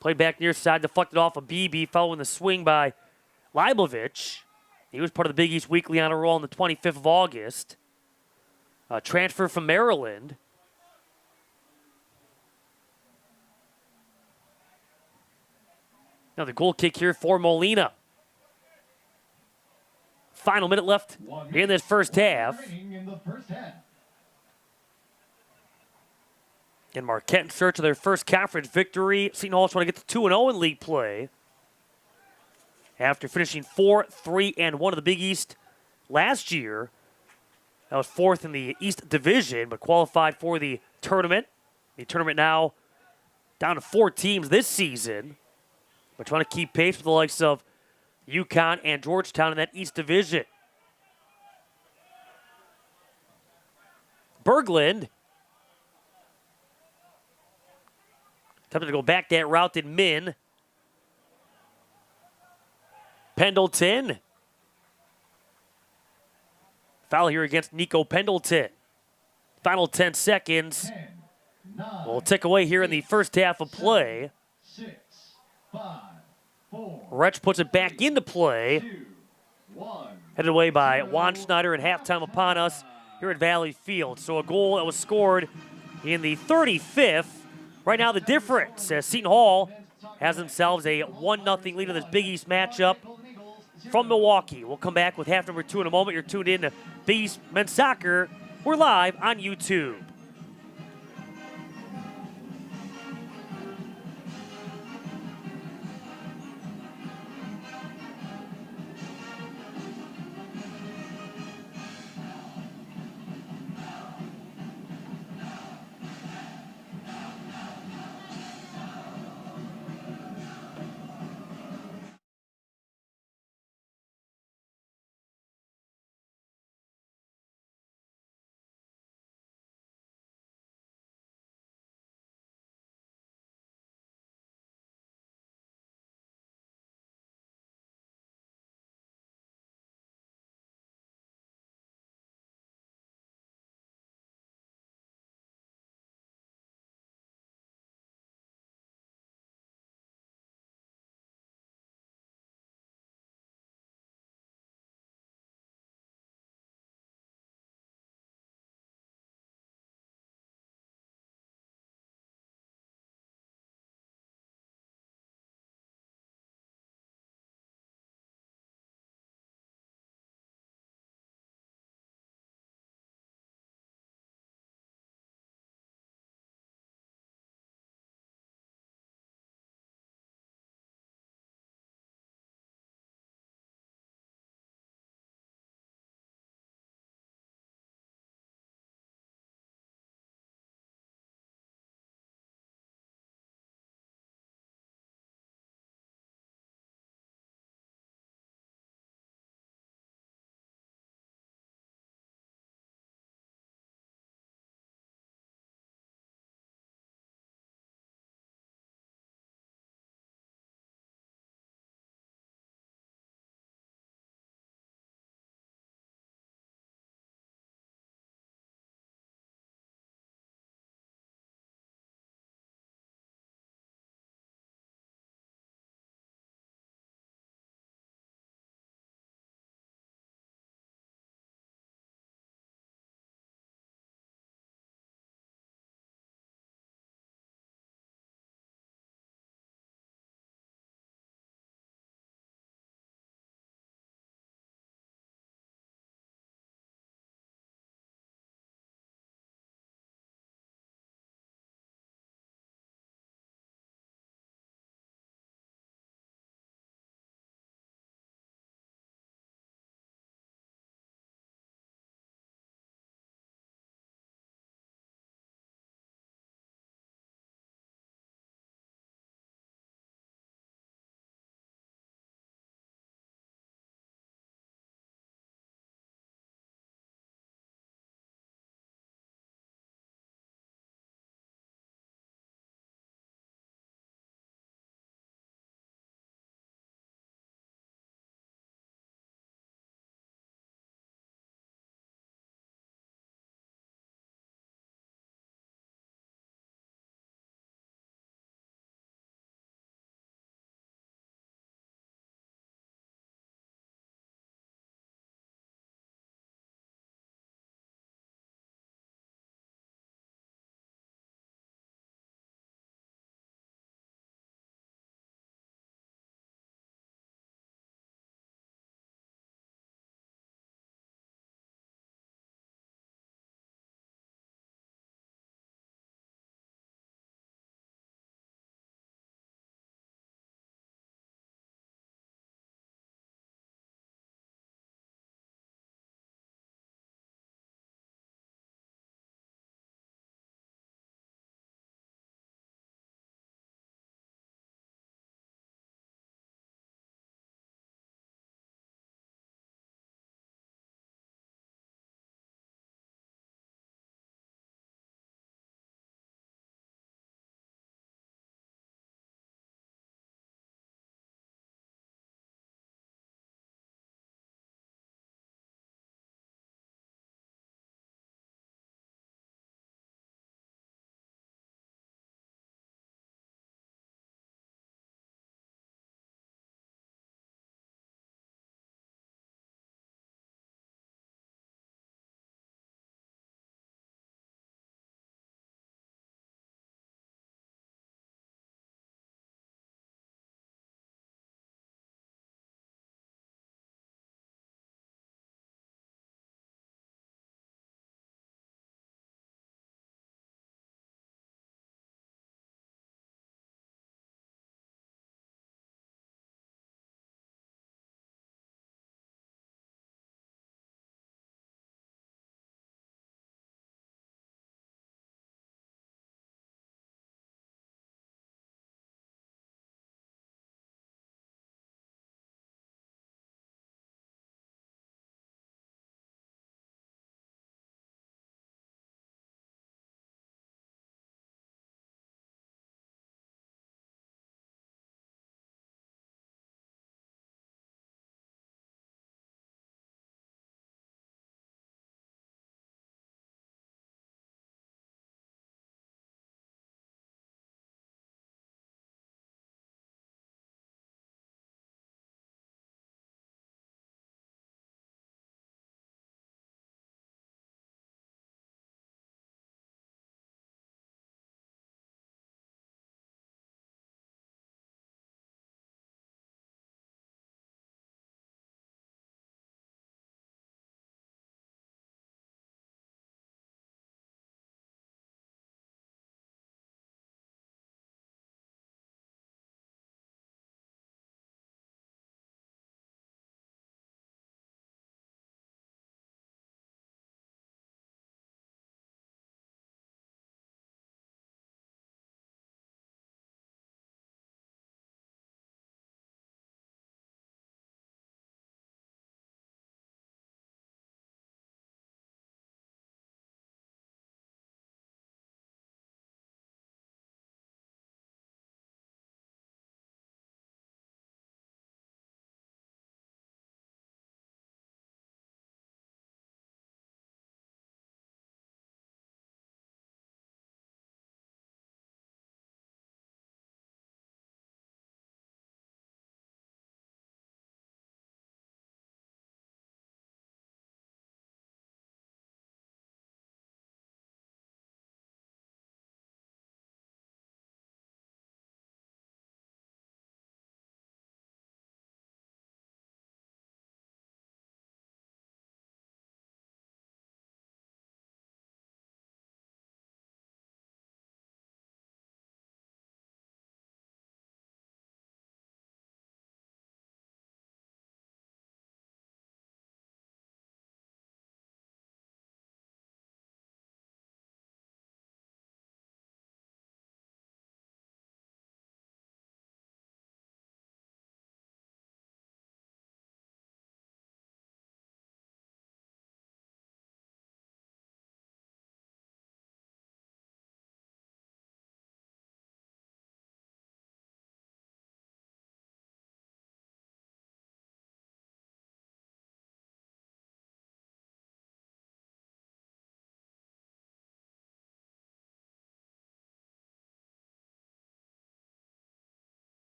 Played back near side, deflected off of Beebe, following the swing by Leibovich. He was part of the Big East Weekly Honor Roll on the 25th of August. A transfer from Maryland. Now the goal kick here for Molina. Final minute left in this first half. And Marquette in search of their first conference victory. Seton Hall's trying to get to 2-0 in league play. After finishing 4-3-1 of the Big East last year. That was fourth in the East Division, but qualified for the tournament. The tournament now down to 4 teams this season. But trying to keep pace with the likes of UConn and Georgetown in that East Division. Berglund attempted to go back that route, did Min. Pendleton. Foul here against Nico Pendleton. Final 10 seconds. 10, 9, We'll tick away here in the first half of play. 6, 5, 4, Wretch puts it back into play. 2, 1. Headed away by Juan Schneider, and halftime upon us here at Valley Field. So a goal that was scored in the 35th. Right now the difference as Seton Hall has themselves a 1-0 lead in this Big East matchup from Milwaukee. We'll come back with half number 2 in a moment. You're tuned in to Big East Men's Soccer. We're live on YouTube.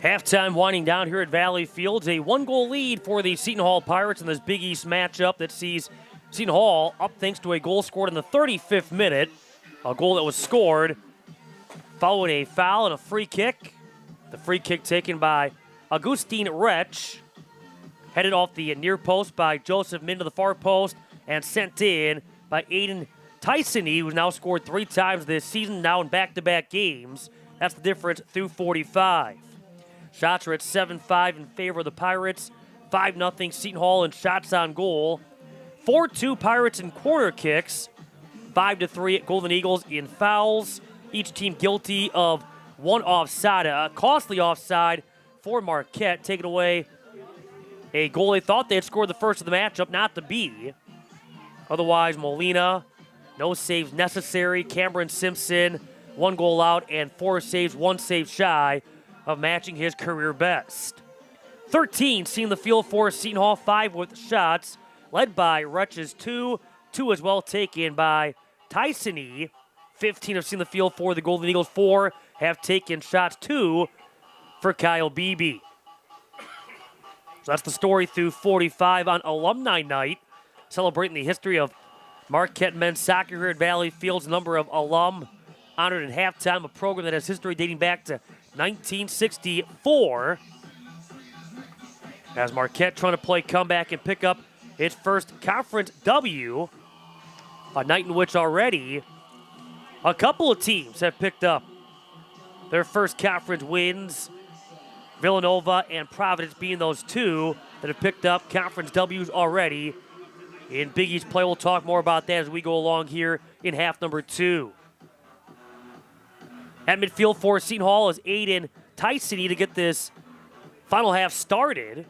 Halftime winding down here at Valley Fields. A one-goal lead for the Seton Hall Pirates in this Big East matchup that sees Seton Hall up thanks to a goal scored in the 35th minute. A goal that was scored following a foul and a free kick. The free kick taken by Augustine Retsch. Headed off the near post by Joseph Min to the far post and sent in by Aiden Tysony, who's now scored 3 times this season, now in back-to-back games. That's the difference through 45. Shots are at 7-5 in favor of the Pirates. 5-0 Seton Hall in shots on goal. 4-2 Pirates in corner kicks. 5-3 Golden Eagles in fouls. Each team guilty of one offside, a costly offside for Marquette, taking away a goal they thought they had scored the first of the matchup, not to be. Otherwise, Molina, no saves necessary. Cameron Simpson, 1 goal out and 4 saves, 1 save shy of matching his career best. 13 seeing the field for Seton Hall, 5 with shots, led by Retch's 2 as well taken by Tysony. 15 have seen the field for the Golden Eagles, 4 have taken shots, 2 for Kyle Beebe. So that's the story through 45 on Alumni Night, celebrating the history of Marquette men's soccer here at Valley Fields. A number of alum honored at halftime, a program that has history dating back to 1964. As Marquette trying to play comeback and pick up its first conference W, a night in which already a couple of teams have picked up their first conference wins. Villanova and Providence being those 2 that have picked up conference W's already in Big East play. We'll talk more about that as we go along here in half number 2. At midfield for Seton Hall is Aiden Tysony to get this final half started.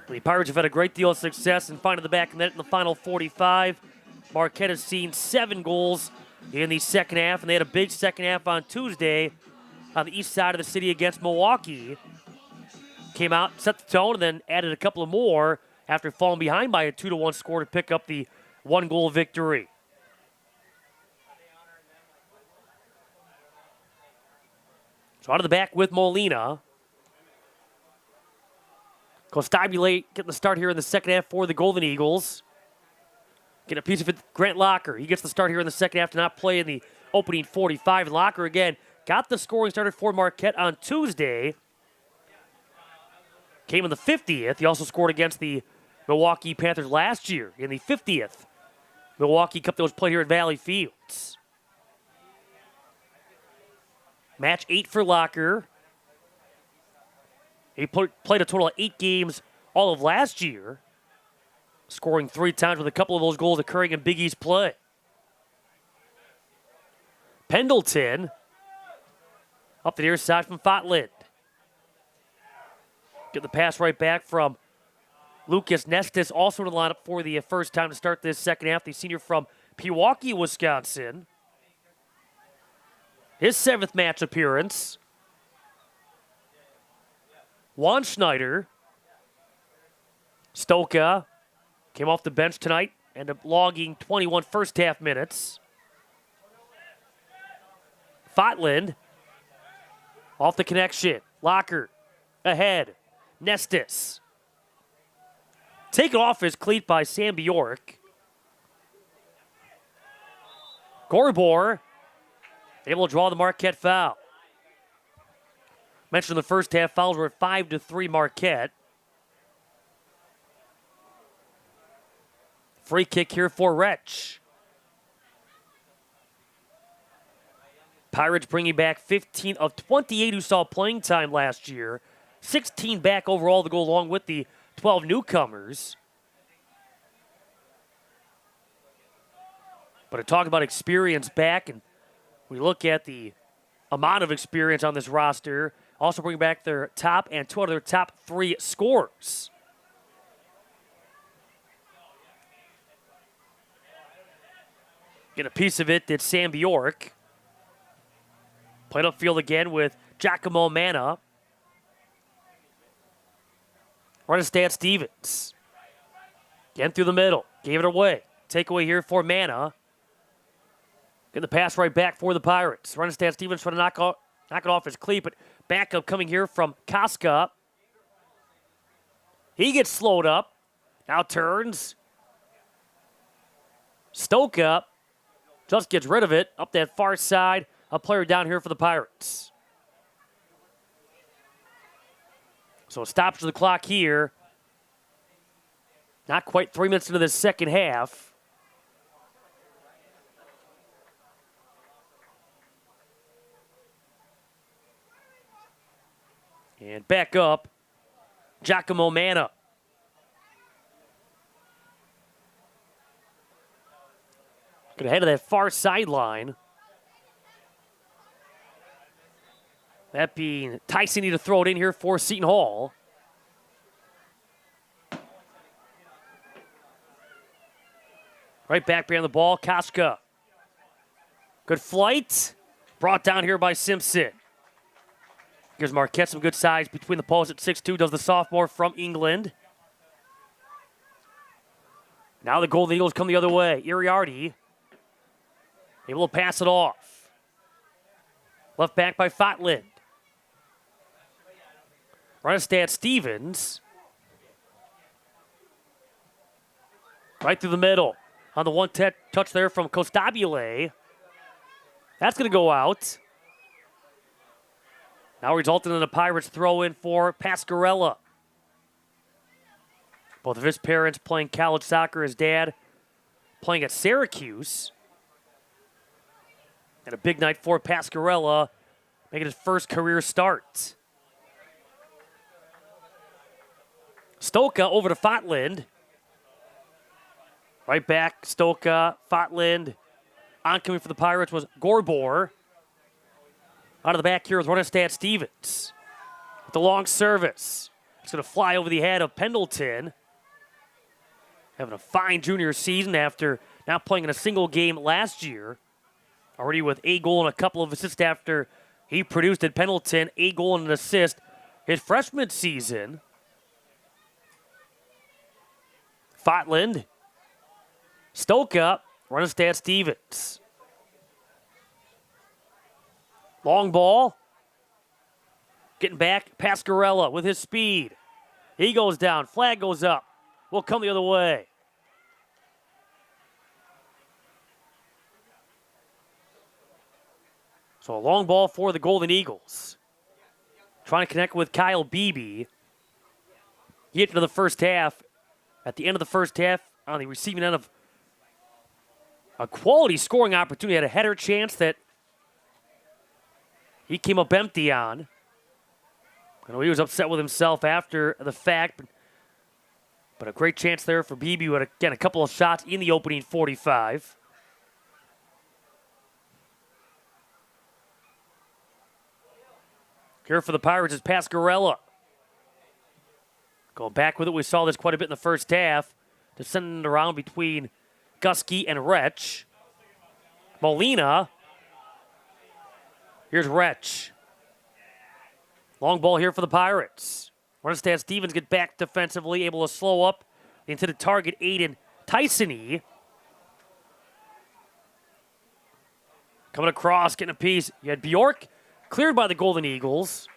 The Pirates have had a great deal of success in finding the back of the net in the final 45. Marquette has seen 7 goals in the second half, and they had a big second half on Tuesday on the east side of the city against Milwaukee. Came out, set the tone, and then added a couple of more after falling behind by a 2-1 score to pick up the 1-goal victory. So out of the back with Molina. Constabulate getting the start here in the second half for the Golden Eagles. Get a piece of it, Grant Locker. He gets the start here in the second half to not play in the opening 45. And Locker again got the scoring started for Marquette on Tuesday. Came in the 50th. He also scored against the Milwaukee Panthers last year in the 50th Milwaukee Cup that was played here at Valley Fields. Match 8 for Locker. He played a total of 8 games all of last year, scoring 3 times with a couple of those goals occurring in Big East play. Pendleton up the near side from Fotland. Get the pass right back from Lucas Nestis, also in the lineup for the first time to start this second half. The senior from Pewaukee, Wisconsin. His 7th match appearance. Juan Schneider. Stoka came off the bench tonight, ended up logging 21 first half minutes. Fotland off the connection. Locker ahead. Nestis. Taken off his cleat by Sam Bjork. Gorbor able to draw the Marquette foul. Mentioned in the first half, fouls were at 5-3 Marquette. Free kick here for Retch. Pirates bringing back 15 of 28 who saw playing time last year. 16 back overall to go along with the 12 newcomers. But to talk about experience back, and we look at the amount of experience on this roster, also bring back their top and 2 out of their top 3 scorers. Get a piece of it did Sam Bjork. Played upfield again with Giacomo Manna. Run to Stan Stevens. Again through the middle. Gave it away. Takeaway here for Manna. Get the pass right back for the Pirates. Run to Stan Stevens trying to knock Knock it off his cleat, but backup coming here from Koska. He gets slowed up. Now turns. Stoka just gets rid of it. Up that far side. A player down here for the Pirates. So a stoppage of the clock here. Not quite 3 minutes into the second half. And back up, Giacomo Manna. Gonna head to that far sideline. That being Tyson need to throw it in here for Seton Hall. Right back behind the ball, Koska. Good flight. Brought down here by Simpson. Gives Marquette some good size between the posts at 6'2", does the sophomore from England. Now the Golden Eagles come the other way. Iriarty able to pass it off. Left back by Fotland. Runestad Stevens. Right through the middle. On the one touch there from Costabile. That's going to go out. Now resulting in a Pirates throw in for Pascarella. Both of his parents playing college soccer. His dad playing at Syracuse. And a big night for Pascarella, making his first career start. Stoka over to Fotland. Right back, Stoka, Fotland. Oncoming for the Pirates was Gorbor. Out of the back here is Runestad Stevens. With the long service. It's going to fly over the head of Pendleton. Having a fine junior season after not playing in a single game last year. Already with a goal and a couple of assists after he produced at Pendleton. A goal and an assist his freshman season. Fotland. Stoka. Runestad Stevens. Long ball. Getting back. Pascarella with his speed. He goes down. Flag goes up. Will come the other way. So a long ball for the Golden Eagles. Trying to connect with Kyle Beebe. He hit into the first half. At the end of the first half, on the receiving end of a quality scoring opportunity. Had a header chance that he came up empty on. I know he was upset with himself after the fact, but a great chance there for Beebe, who had, again, a couple of shots in the opening 45. Here for the Pirates is Pascarella. Going back with it, we saw this quite a bit in the first half. Just sending it around between Gusky and Wretch. Molina. Here's Wretch. Long ball here for the Pirates. Runestad Stevens get back defensively, able to slow up into the target, Aiden Tyson. Coming across, getting a piece. You had Bjork cleared by the Golden Eagles.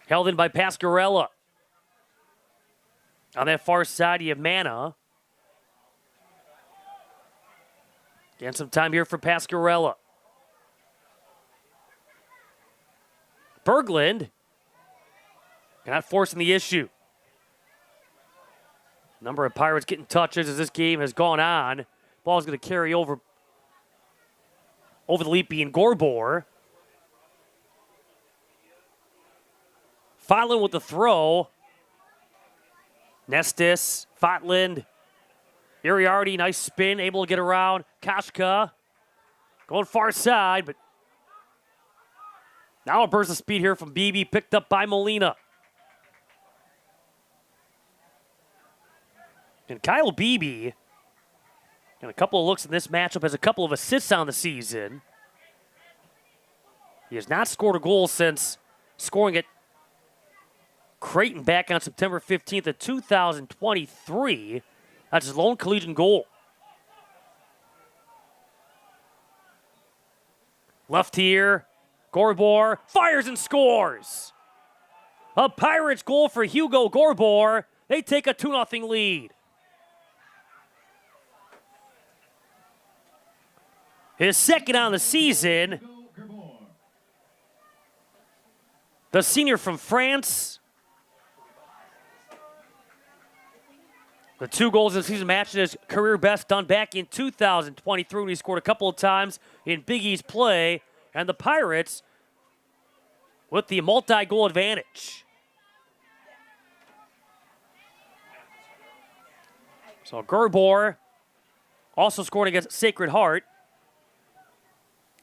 Held in by Pascarella. On that far side, you have Manna. Getting some time here for Pascarella. Berglund. Not forcing the issue. Number of Pirates getting touches as this game has gone on. Ball's going to carry over the leap being Gorbor. Fotland with the throw. Nestis, Fotland, Iriarty, nice spin, able to get around. Koska going far side, but now a burst of speed here from Beebe, picked up by Molina. And Kyle Beebe, and a couple of looks in this matchup, has a couple of assists on the season. He has not scored a goal since scoring at Creighton back on September 15th of 2023. That's his lone collegiate goal. Left here, Gorbor fires and scores. A Pirates goal for Hugo Gorbor. They take a 2-0 lead. His second on the season. The senior from France. The 2 goals in the season matching his career best done back in 2023 when he scored a couple of times in Big East play. And the Pirates with the multi-goal advantage. So Gorbor also scored against Sacred Heart.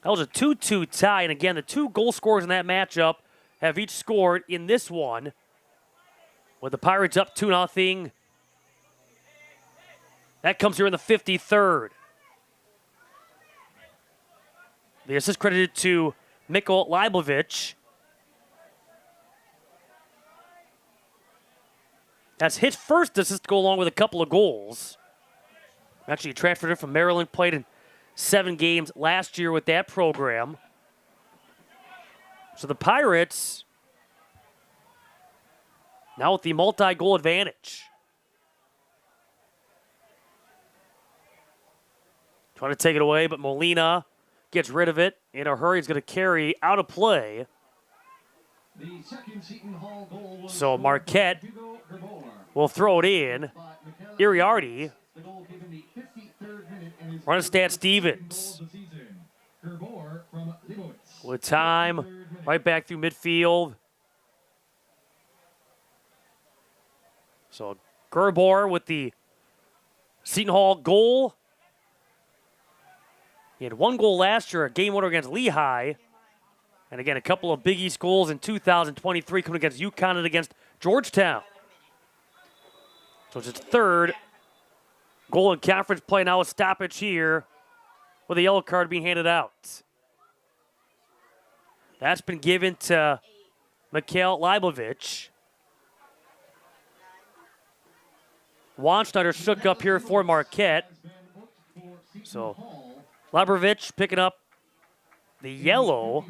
That was a 2-2 tie. And again, the 2 goal scorers in that matchup have each scored in this one. With the Pirates up 2-0. That comes here in the 53rd. The assist credited to Mikkel Leibovich. That's his first assist to go along with a couple of goals. Actually, he transferred it from Maryland, played in 7 games last year with that program. So the Pirates now with the multi-goal advantage. Trying to take it away, but Molina gets rid of it in a hurry. He's going to carry out of play. The second Seton Hall goal was So Marquette will throw it in. Iriarty. Runestad Stevens. With time, right back through midfield. So Gorbor with the Seton Hall goal. He had 1 goal last year, a game winner against Lehigh. And again, a couple of Big East goals in 2023 coming against UConn and against Georgetown. So it's his 3rd goal in conference play. Now a stoppage here with a yellow card being handed out. That's been given to Mikhail Leibovich. Wanschneider shook up here for Marquette. So Leibovich picking up the yellow.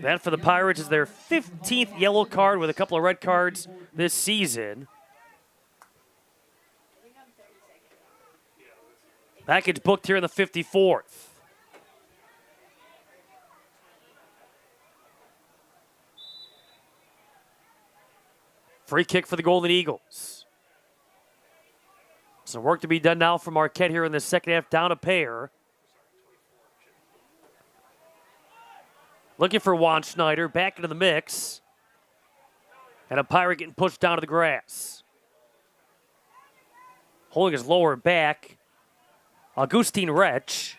That for the Pirates is their 15th yellow card with a couple of red cards this season. Package booked here in the 54th. Free kick for the Golden Eagles. Some work to be done now for Marquette here in the second half, down a pair. Looking for Wanschneider, back into the mix. And a Pirate getting pushed down to the grass. Holding his lower back, Augustine Retsch.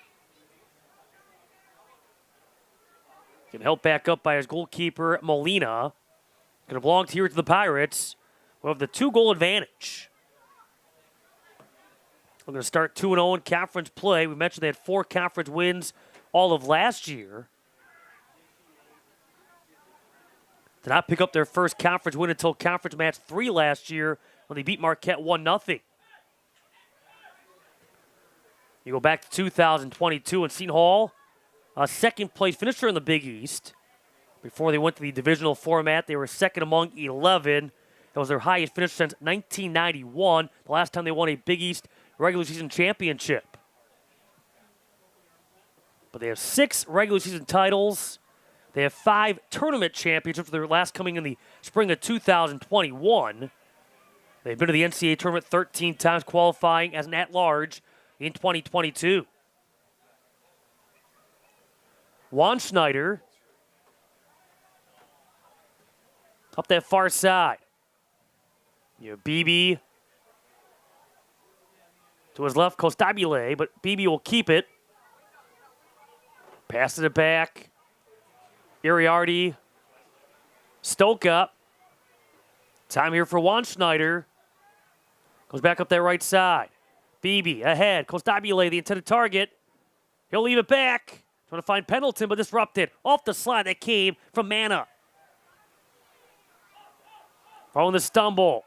Getting helped back up by his goalkeeper, Molina. Going to belong here to the Pirates. We'll have the 2-goal advantage. We're going to start 2-0 in conference play. We mentioned they had 4 conference wins all of last year. Did not pick up their first conference win until conference match 3 last year when they beat Marquette 1-0. You go back to 2022 and Seton Hall, a second-place finisher in the Big East. Before they went to the divisional format, they were second among 11. That was their highest finish since 1991, the last time they won a Big East regular season championship. But they have 6 regular season titles. They have 5 tournament championships, their last coming in the spring of 2021. They've been to the NCAA tournament 13 times, qualifying as an at-large in 2022. Wanschneider up that far side. You have Beebe to his left, Costabile, but Beebe will keep it. Passes it back. Iriarty. Stoka. Time here for Wanschneider. Goes back up that right side. Beebe ahead. Costabile, the intended target. He'll leave it back. Trying to find Pendleton, but disrupted. Off the slide that came from Mana. Following the stumble.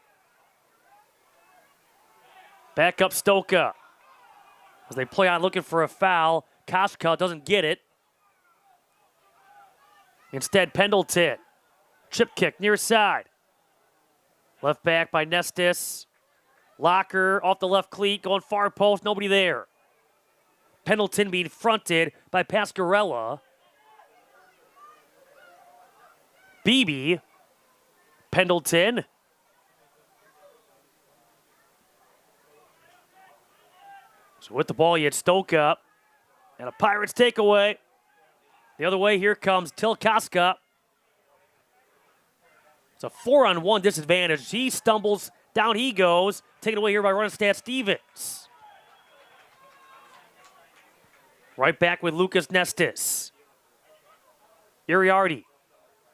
Back up Stoka. As they play on looking for a foul. Koshka doesn't get it. Instead, Pendleton. Chip kick near side. Left back by Nestis. Locker off the left cleat, going far post, nobody there. Pendleton being fronted by Pascarella. Beebe. Pendleton. So with the ball, you had Stoke up. And a Pirates takeaway. The other way, here comes Tilkaska. It's a 4-on-1 disadvantage. He stumbles, down he goes. Taken away here by Runestad Stevens. Right back with Lucas Nestis. Iriardi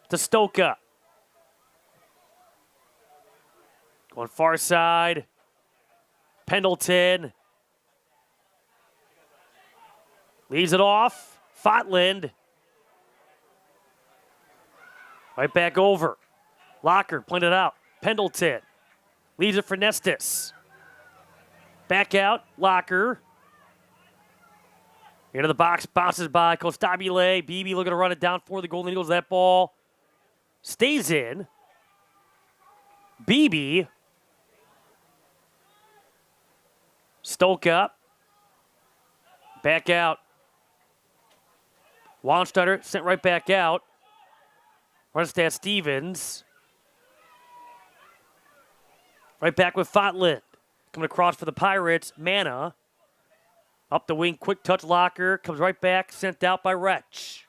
to Stoka. Going far side. Pendleton. Leaves it off. Fotland. Right back over. Locker playing it out. Pendleton. Leaves it for Nestis. Back out. Locker. Into the box. Bounces by Costabile. Beebe looking to run it down for the Golden Eagles. That ball stays in. Beebe. Stoke up. Back out. Wanstetter sent right back out. Runestad Stevens. Right back with Fotland. Coming across for the Pirates. Mana. Up the wing. Quick touch Locker. Comes right back. Sent out by Wretch.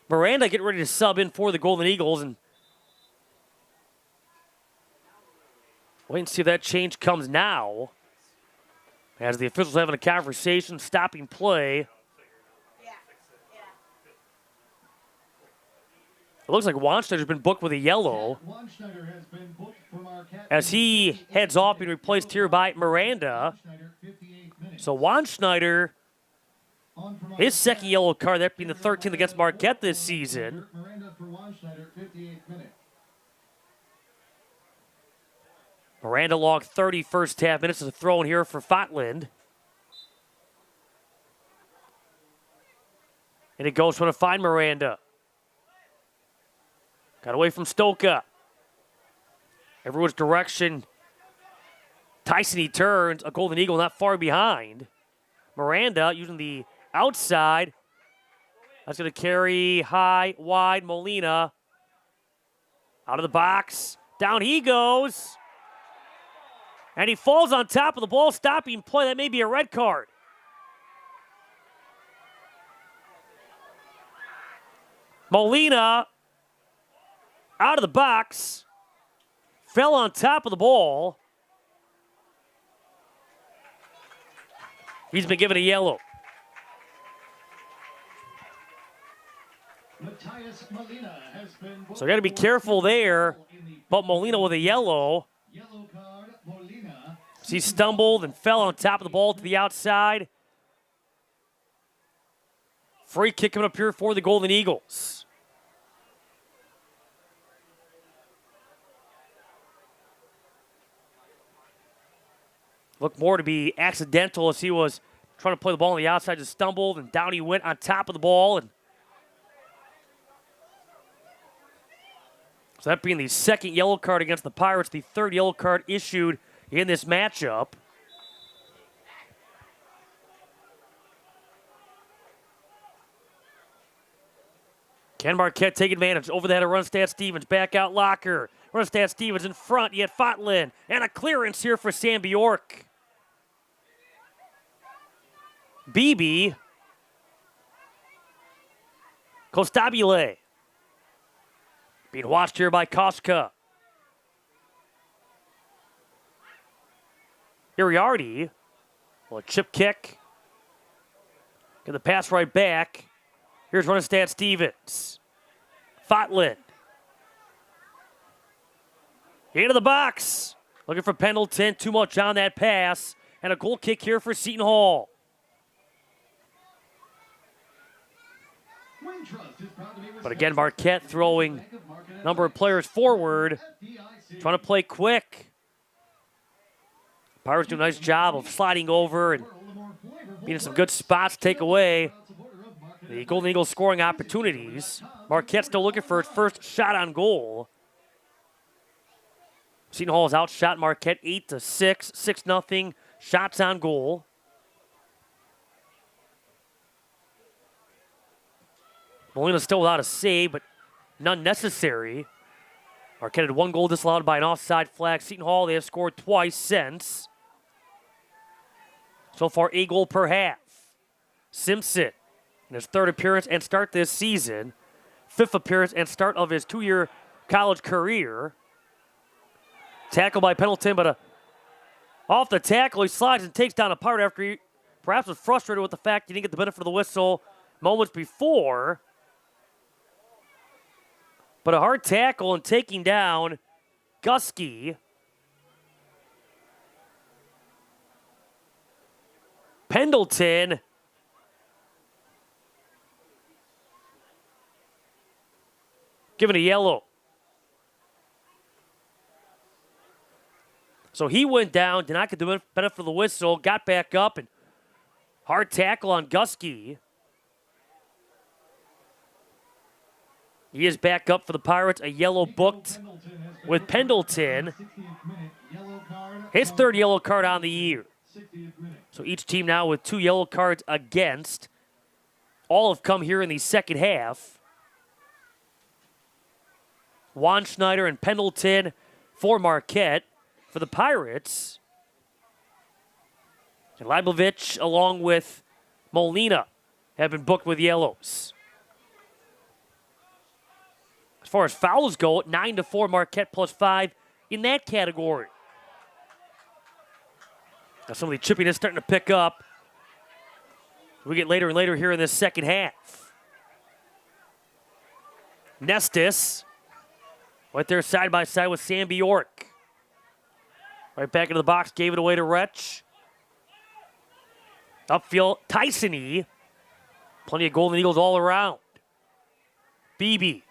Miranda getting ready to sub in for the Golden Eagles. And wait and see if that change comes now. As the officials having a conversation, stopping play. It looks like Wansteiger's been booked with a yellow. As he heads off, being replaced here by Miranda. So Wansteiger, his second yellow card, that being the 13th against Marquette this season. Miranda logged 30 first half minutes as a throw in here for Fotland. And it goes trying to find Miranda. Got away from Stoka. Everyone's direction. Tyson, he turns. A Golden Eagle not far behind. Miranda using the outside. That's going to carry high, wide. Molina. Out of the box. Down he goes. And he falls on top of the ball, stopping play. That may be a red card. Molina out of the box. Fell on top of the ball. He's been given a yellow. So got to be careful there. But Molina with a yellow. He stumbled and fell on top of the ball to the outside. Free kick coming up here for the Golden Eagles. Looked more to be accidental as he was trying to play the ball on the outside, just stumbled, and down he went on top of the ball. And so that being the second yellow card against the Pirates, the third yellow card issued in this matchup. Can Marquette take advantage? Over the head of Runestad Stevens. Back out Locker. Runestad Stevens in front. Yet Fotland. And a clearance here for Sam Bjork. Beebe. Costabile. Being watched here by Koska. Iriardi. Well, a chip kick. Get the pass right back. Here's Runestad Stevens. Fotland. Into the box. Looking for Pendleton. Too much on that pass. And a goal kick here for Seton Hall. But again, Marquette throwing a number of players forward. Trying to play quick. Pirates do a nice job of sliding over and being in some good spots to take away the Golden Eagles scoring opportunities. Marquette still looking for its first shot on goal. Seton Hall has outshot Marquette 8-6, 6-0 shots on goal. Molina still without a save, but none necessary. Marquette had one goal disallowed by an offside flag. Seton Hall, they have scored twice since. So far, a goal per half. Simpson, in his third appearance and start this season, fifth appearance and start of his two-year college career. Tackle by Pendleton, but off the tackle, he slides and takes down a Pirate after he perhaps was frustrated with the fact he didn't get the benefit of the whistle moments before. But a hard tackle and taking down Gusky. Pendleton given a yellow. So he went down, did not get the benefit of the whistle, got back up, and hard tackle on Gusky. He is back up for the Pirates, a yellow booked with Pendleton. His third yellow card on the year. So each team now with 2 yellow cards against. All have come here in the second half. Juan Schneider and Pendleton for Marquette. For the Pirates, and Leibovich along with Molina have been booked with yellows. As far as fouls go, 9-4 Marquette +5 in that category. Now some of the chippiness starting to pick up. We get later and later here in this second half. Nestis right there side by side with Sam Bjork. Right back into the box, gave it away to Wretch. Upfield, Tyson-y. Plenty of Golden Eagles all around. Beebe.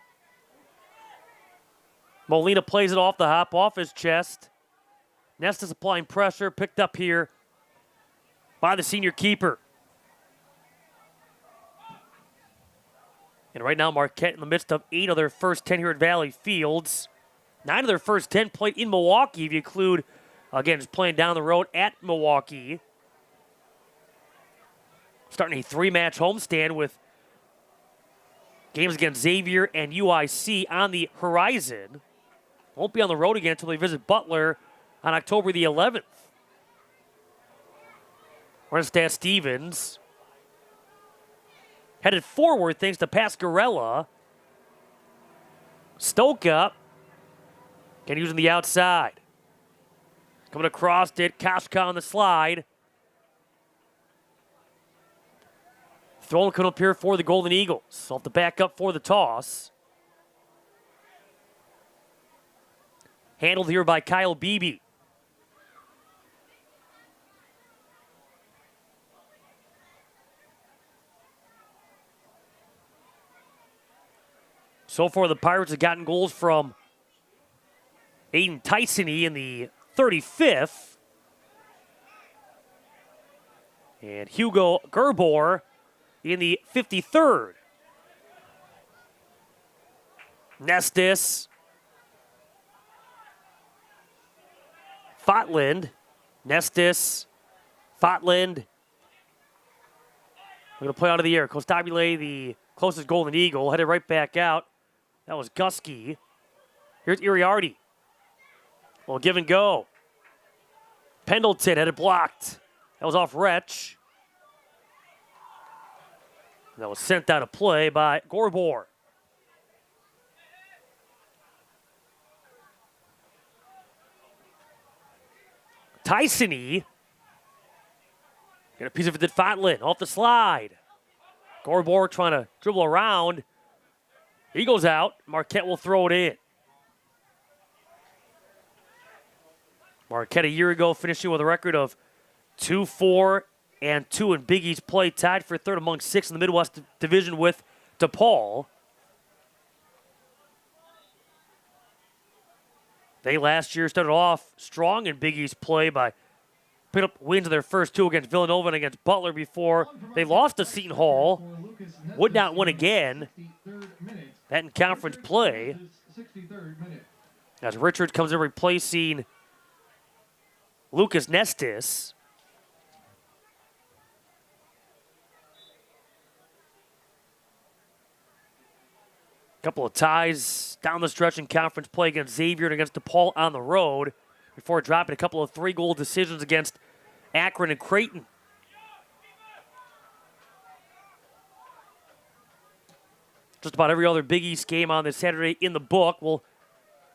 Molina plays it off the hop, off his chest. Nestis applying pressure, picked up here by the senior keeper. And right now, Marquette in the midst of 8 of their first 10 here at Valley Fields. 9 of their first 10 played in Milwaukee, if you include, again, just playing down the road at Milwaukee. Starting a 3-match homestand with games against Xavier and UIC on the horizon. Won't be on the road again until they visit Butler on October the 11th. Renstad Stevens headed forward thanks to Pascarella. Stoka can use on the outside. Coming across it, Kashka on the slide. Throwing coming up here for the Golden Eagles. Off the back up for the toss. Handled here by Kyle Beebe. So far, the Pirates have gotten goals from Aiden Tyson-y in the 35th. And Hugo Gerbor in the 53rd. Nestis. Fotland. Nestis. Fotland. We're going to play out of the air. Costabile, the closest Golden Eagle, headed right back out. That was Gusky. Here's Iriarty. Well, give and go. Pendleton had it blocked. That was off Wretch. That was sent out of play by Gorbor. Tyson-y. Got a piece of it to Fotland off the slide. Gorbor trying to dribble around. He goes out. Marquette will throw it in. Marquette a year ago finishing with a record of 2-4-2 in Big East play, tied for third among 6 in the Midwest Division with DePaul. They last year started off strong in Big East play by picked up wins in their first two against Villanova and against Butler before they lost to Seton Hall. Would not win again. That in conference play. As Richards comes in replacing Lucas Nestis. Couple of ties down the stretch in conference play against Xavier and against DePaul on the road before dropping a couple of 3-goal decisions against Akron and Creighton. Just about every other Big East game on this Saturday in the book. We'll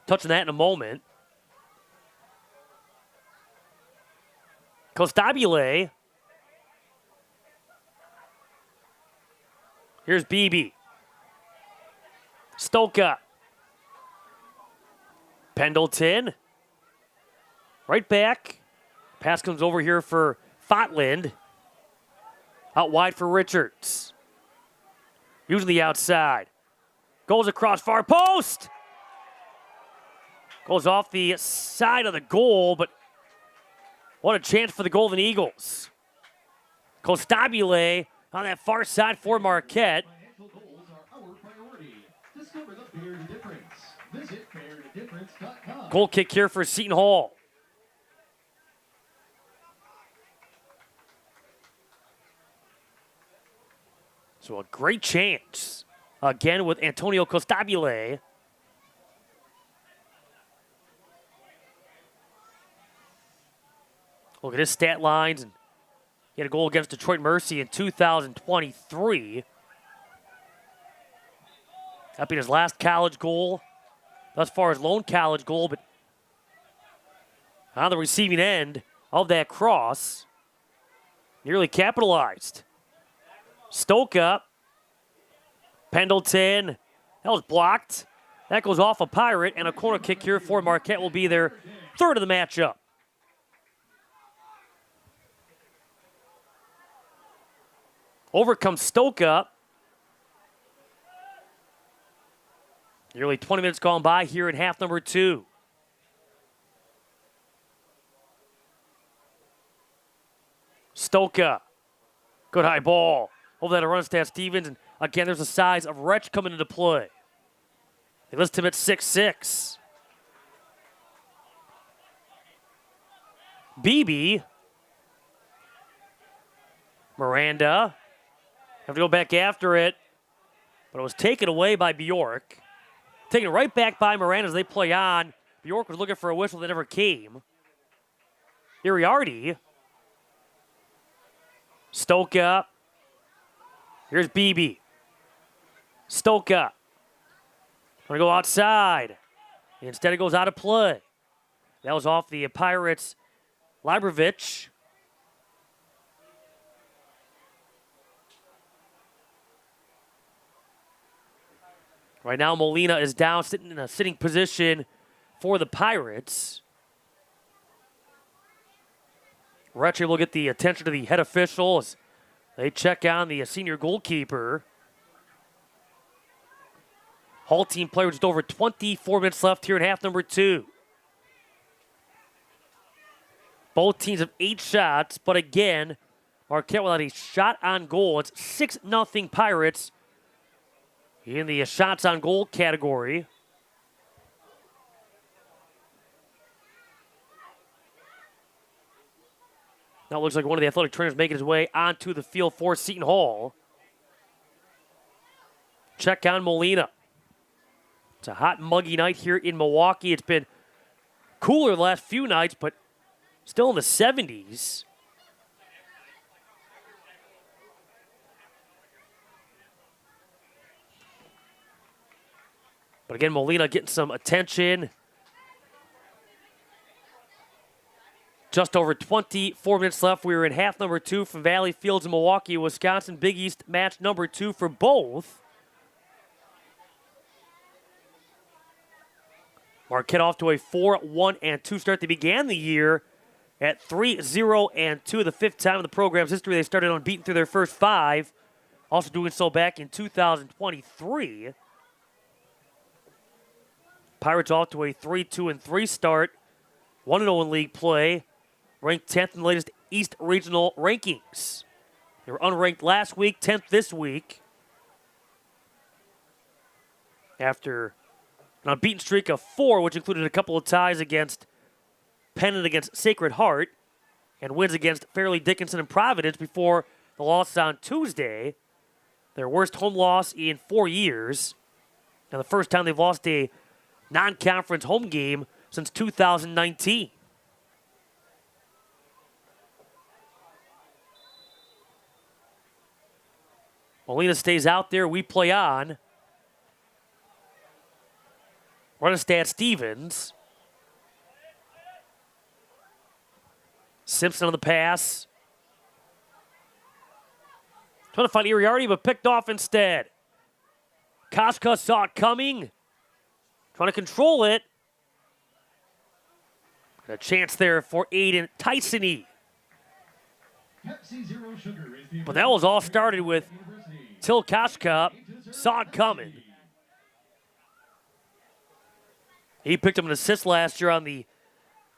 touch on that in a moment. Costabile. Here's Beebe. Stoka. Pendleton. Right back. Pass comes over here for Fotland. Out wide for Richards. Using the outside. Goes across far post. Goes off the side of the goal, but what a chance for the Golden Eagles. Costabile on that far side for Marquette. Financial goals are our priority. Discover the Bear Difference. Visit BearDifference.com. Goal kick here for Seton Hall. So a great chance. Again with Antonio Costabile. Look at his stat lines. And he had a goal against Detroit Mercy in 2023. That being his last college goal. Thus far his lone college goal, but on the receiving end of that cross. Nearly capitalized. Stoka. Pendleton. That was blocked. That goes off a Pirate, and a corner kick here for Marquette will be their third of the matchup. Over comes Stoka. Nearly 20 minutes gone by here in half number 2. Stoka. Good high ball. Over that runs to Stevens. And again, there's a size of Wretch coming into play. They list him at 6'6". Beebe. Miranda. Have to go back after it. But it was taken away by Bjork. Taken right back by Miranda as they play on. Bjork was looking for a whistle that never came. Iriardi. Stoka. Here's Beebe. Stoka. Gonna go outside. Instead it goes out of play. That was off the Pirates' Librovich. Right now Molina is down, sitting in a sitting position for the Pirates. Wretch able to get the attention of the head officials. They check on the senior goalkeeper. Hall team player just over 24 minutes left here in half number 2. Both teams have 8 shots, but again, Marquette without a shot on goal. It's 6-0 Pirates in the shots on goal category. Now it looks like one of the athletic trainers making his way onto the field for Seton Hall. Check on Molina. It's a hot, muggy night here in Milwaukee. It's been cooler the last few nights, but still in the 70s. But again, Molina getting some attention. Just over 24 minutes left. We were in half number 2 from Valley Fields in Milwaukee, Wisconsin. Big East match number 2 for both. Marquette off to a 4-1-2 start. They began the year at 3-0-2. The 5th time in the program's history they started unbeaten through their first 5. Also doing so back in 2023. Pirates off to a 3-2-3 start. 1-0 in league play. ranked 10th in the latest East Regional rankings. They were unranked last week, 10th this week. After an unbeaten streak of 4, which included a couple of ties against Penn and against Sacred Heart, and wins against Fairleigh Dickinson and Providence before the loss on Tuesday. Their worst home loss in 4 years, and the first time they've lost a non-conference home game since 2019. Molina stays out there. We play on. Runestad Stevens. Simpson on the pass. Trying to find Iriarty, but picked off instead. Koska saw it coming. Trying to control it. A chance there for Aiden Tysony. But that was all started with Till Koska saw it coming. He picked up an assist last year on the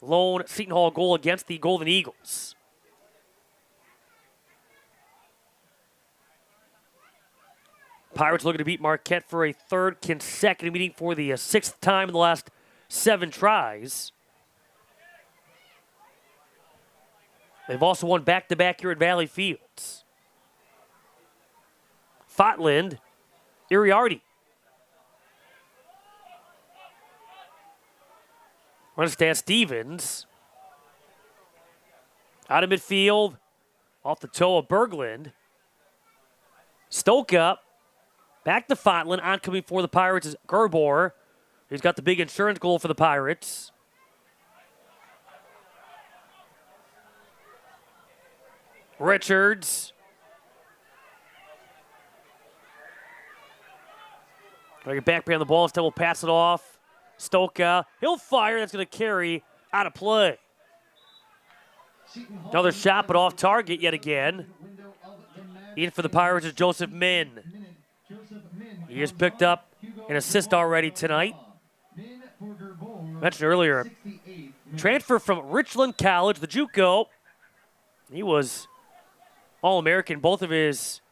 lone Seton Hall goal against the Golden Eagles. Pirates looking to beat Marquette for a third consecutive meeting for the 6th time in the last 7 tries. They've also won back-to-back here at Valley Fields. Fotland, Iriarty. Runestad Stevens. Out of midfield. Off the toe of Berglund. Stoke up. Back to Fotland. Oncoming for the Pirates is Gerbor. He's got the big insurance goal for the Pirates. Richards. Trying to get back behind the ball. Instead, we'll pass it off. Stoka. He'll fire. That's going to carry out of play. Another shot, but off target yet again. In for the Pirates is Joseph Min. He has picked up an assist already tonight. Mentioned earlier, transfer from Richland College, the JUCO. He was All-American both of his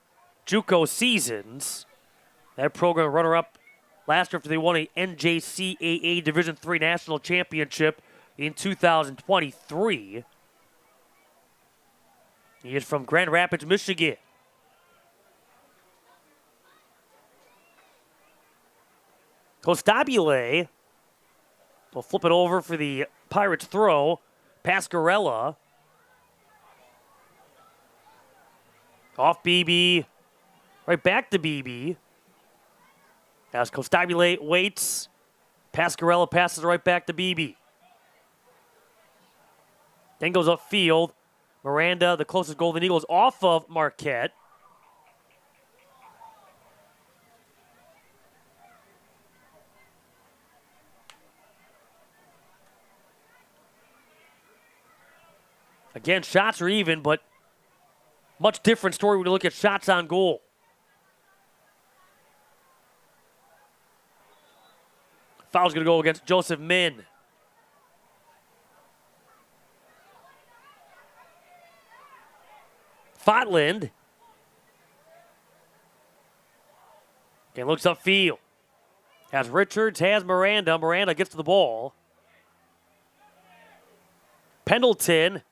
JUCO seasons. That program runner-up last year after they won a NJCAA Division III National Championship in 2023. He is from Grand Rapids, Michigan. Costabile will flip it over for the Pirates throw. Pascarella. Off BB. Right back to BB. As Costabile waits. Pascarella passes right back to BB. Then goes upfield. Miranda, the closest Golden Eagles, off of Marquette. Again, shots are even, but much different story when you look at shots on goal. Foul's going to go against Joseph Min. Fotland. Again, looks upfield. Has Richards, has Miranda. Miranda gets to the ball. Pendleton.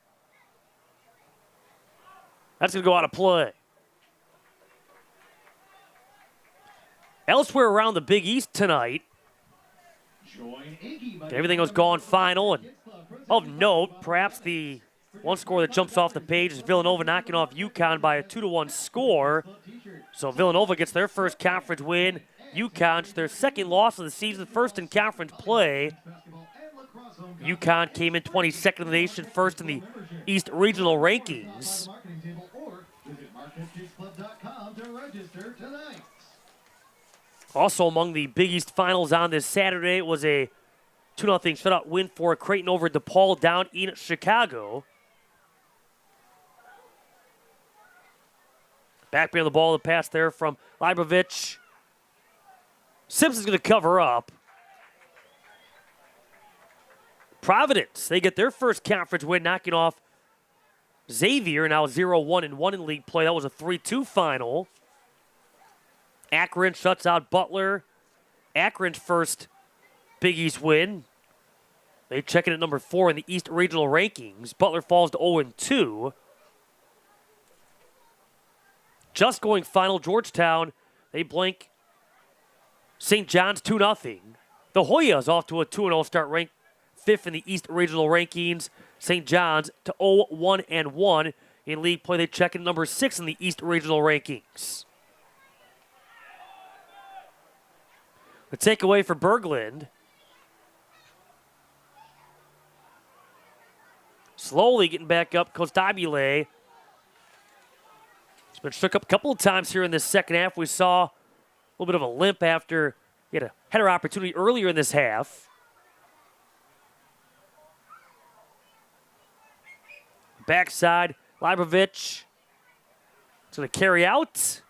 That's going to go out of play. Elsewhere around the Big East tonight, everything was gone final. And of note, perhaps the one score that jumps off the page is Villanova knocking off UConn by a 2-1 score. So Villanova gets their first conference win. UConn, their second loss of the season, first in conference play. UConn came in 22nd in the nation, first in the East Regional rankings. Also among the Big East finals on this Saturday was a 2-0 shutout win for Creighton over DePaul down in Chicago. Back behind the ball, the pass there from Leibovich. Simpson's going to cover up. Providence, they get their first conference win, knocking off Xavier now 0-1-1 in league play. That was a 3-2 final. Akron shuts out Butler. Akron's first Big East win. They check in at number 4 in the East Regional rankings. Butler falls to 0-2. Just going final, Georgetown, they blank St. John's 2-0. The Hoyas off to a 2-0 start, ranked 5th in the East Regional rankings. St. John's to 0-1-1 in league play. They check in number 6 in the East Regional rankings. The takeaway for Berglund. Slowly getting back up, Costabile. He's been shook up a couple of times here in this second half. We saw a little bit of a limp after he had a header opportunity earlier in this half. Backside, Leibovich. It's going to carry out.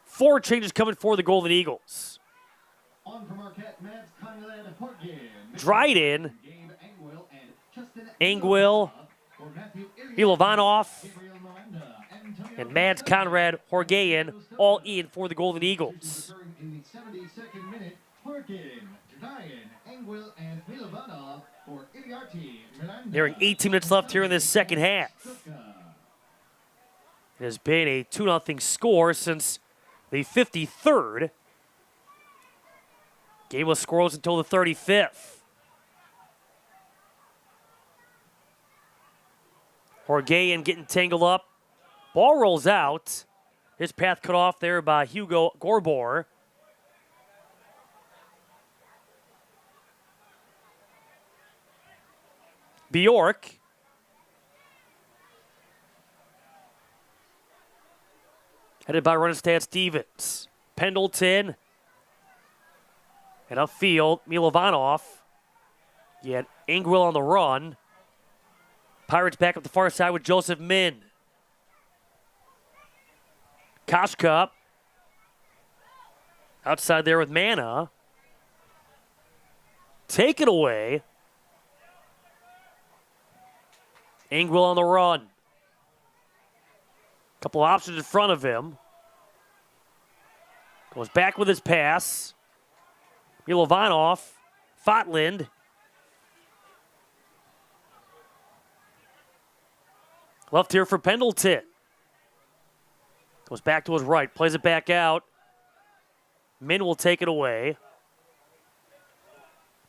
4 changes coming for the Golden Eagles. On for Marquette, Mads Conrad, Dryden, Angwil, Milovanov, and Mads Conrad Horgayan all in for the Golden Eagles. Nearing 18 minutes left here in this second half. It has been a 2-0 score since the 53rd. Game was scoreless until the 35th. Horgayan getting tangled up. Ball rolls out. His path cut off there by Hugo Gorbor. Bjork. Headed by Runestad Stevens. Pendleton. And upfield, Milovanov. Yet Angwil on the run. Pirates back up the far side with Joseph Min. Koshka. Outside there with Mana. Take it away. Angwil on the run. Couple options in front of him. Goes back with his pass. Milovanov. Fotland. Left here for Pendleton. Goes back to his right. Plays it back out. Min will take it away.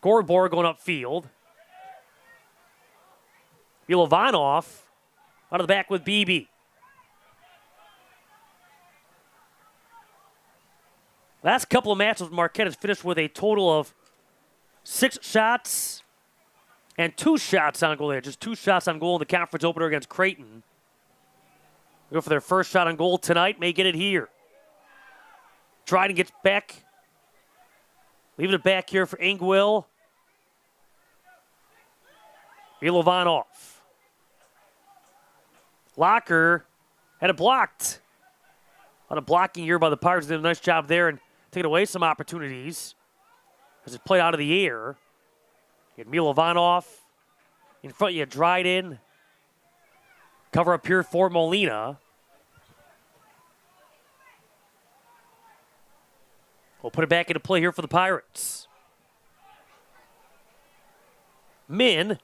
Gorbor going upfield. Milovanov out of the back with Beebe. Last couple of matches, Marquette has finished with a total of 6 shots and 2 shots on goal there. Just 2 shots on goal in the conference opener against Creighton. They go for their first shot on goal tonight. May get it here. Dryden gets back. Leaving it back here for Angwil. Milovanov. Locker had it blocked. A lot of blocking here by the Pirates. Did a nice job there and taking away some opportunities as it played out of the air. You had Milovanov. In front, you had Dryden. Cover up here for Molina. We'll put it back into play here for the Pirates. Min.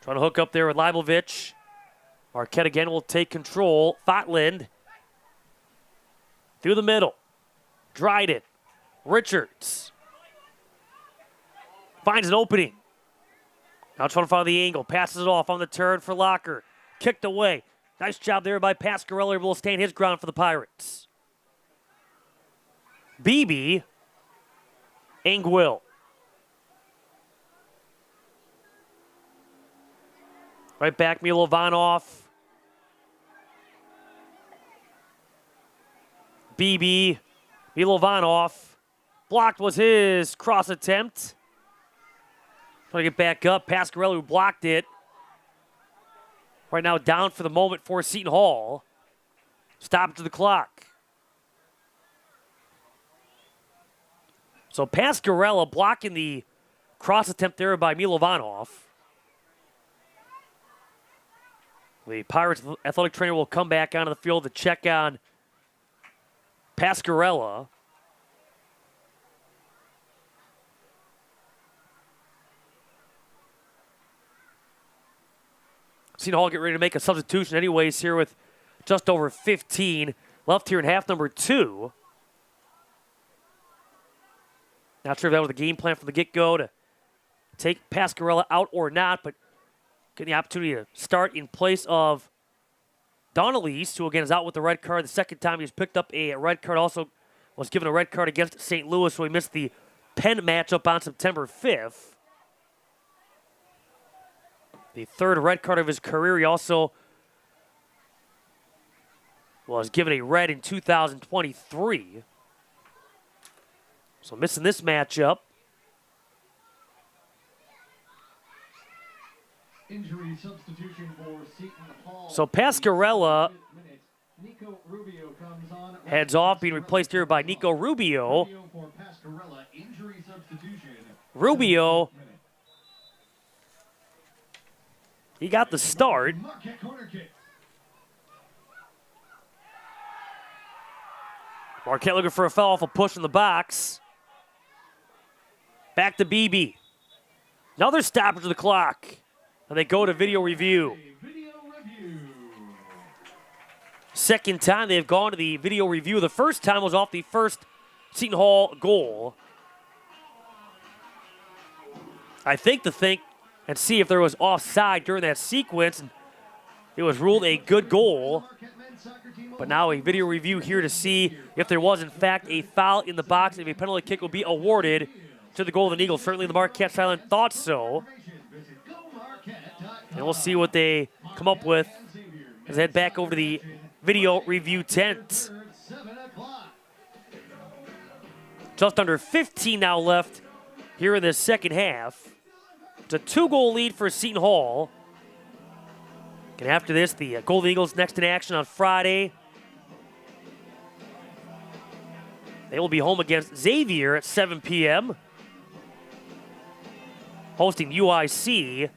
Trying to hook up there with Leibovich. Marquette again will take control. Fotland. Through the middle. Dryden. Richards. Finds an opening. Now trying to find the angle. Passes it off on the turn for Locker. Kicked away. Nice job there by Pasquarello. Able to stand his ground for the Pirates. Beebe. Angwil. Right back, Milovanov. Beebe. Milovanov. Blocked was his cross attempt. Trying to get back up. Pasquarello who blocked it. Right now down for the moment for Seton Hall. Stop to the clock. So Pasquarello blocking the cross attempt there by Milovanov. The Pirates athletic trainer will come back onto the field to check on Pascarella. Seton Hall get ready to make a substitution anyways here with just over 15 left here in half number 2. Not sure if that was the game plan from the get-go to take Pascarella out or not, but getting the opportunity to start in place of Donnelly's, who again is out with the red card. The second time he's picked up a red card, also was given a red card against St. Louis, so he missed the Penn matchup on September 5th. The third red card of his career. He also was given a red in 2023. So missing this matchup. Injury substitution for Seton Hall. So Pascarella heads off, being replaced here by Nico Rubio. Rubio, he got the start. Marquette looking for a foul off a push in the box. Back to BB. Another stoppage of the clock. And they go to video review. Second time they've gone to the video review. The first time was off the first Seton Hall goal. I think to think and see if there was offside during that sequence. And it was ruled a good goal. But now a video review here to see if there was in fact a foul in the box. If a penalty kick will be awarded to the Golden Eagles. Certainly the Marquette Silent thought so. And we'll see what they come up with as they head back over to the video review tent. Just under 15 now left here in the second half. It's a 2-goal lead for Seton Hall. And after this, the Golden Eagles next in action on Friday. They will be home against Xavier at 7 p.m. Hosting UIC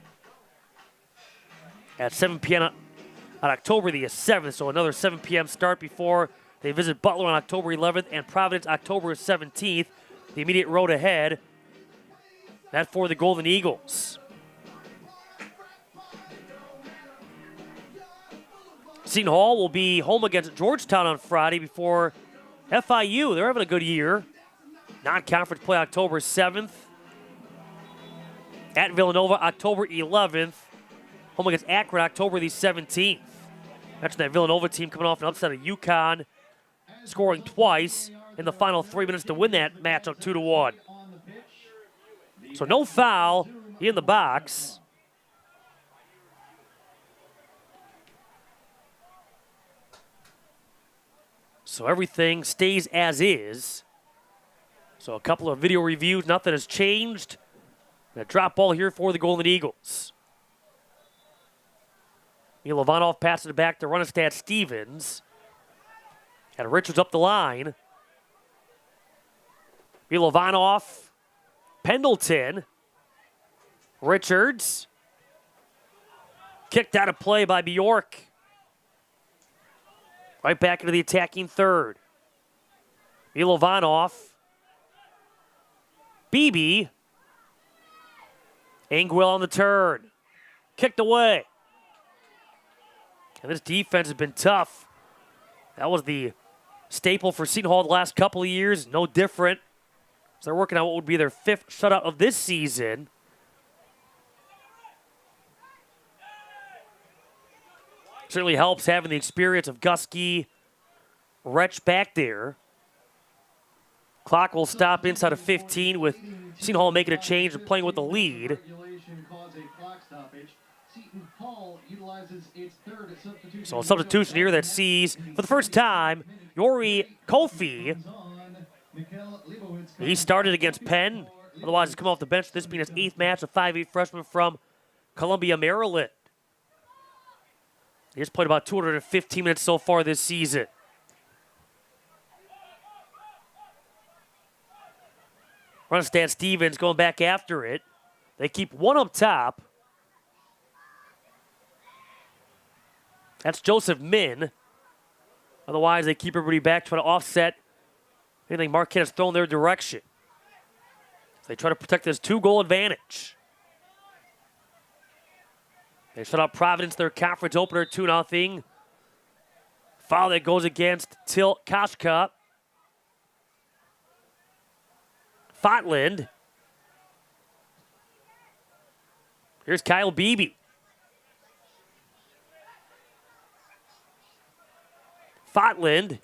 at 7 p.m. on October the 7th. So another 7 p.m. start before they visit Butler on October 11th and Providence October 17th. The immediate road ahead. That for the Golden Eagles. Seton Hall will be home against Georgetown on Friday before FIU. They're having a good year. Non-conference play October 7th. At Villanova October 11th. Home against Akron October the 17th. Mentioned that Villanova team coming off an upset of UConn, scoring twice in the final 3 minutes to win that matchup 2-1. So no foul in the box. So everything stays as is. So a couple of video reviews, nothing has changed. And a drop ball here for the Golden Eagles. Milovanov passes it back to Runestad Stevens. And Richards up the line. Milovanov, Pendleton, Richards. Kicked out of play by Bjork. Right back into the attacking third. Milovanov. Beebe. Angwell on the turn. Kicked away. And this defense has been tough. That was the staple for Seton Hall the last couple of years. No different. So they're working on what would be their 5th shutout of this season. Certainly helps having the experience of Gusky, Wretch back there. Clock will stop inside of 15 with Seton Hall making a change and playing with the lead. So a substitution here that sees, for the first time, Yori Kofi. He started against Penn. Otherwise, he's come off the bench, this being his 8th match, a 5'8" freshman from Columbia, Maryland. He has played about 215 minutes so far this season. Runestad Stevens going back after it. They keep one up top. That's Joseph Min. Otherwise, they keep everybody back, trying to offset anything Marquette has thrown their direction. So they try to protect this 2-goal advantage. They shut out Providence, their conference opener, 2-0. Foul that goes against Til Kashka. Fotland. Here's Kyle Beebe. Fotland.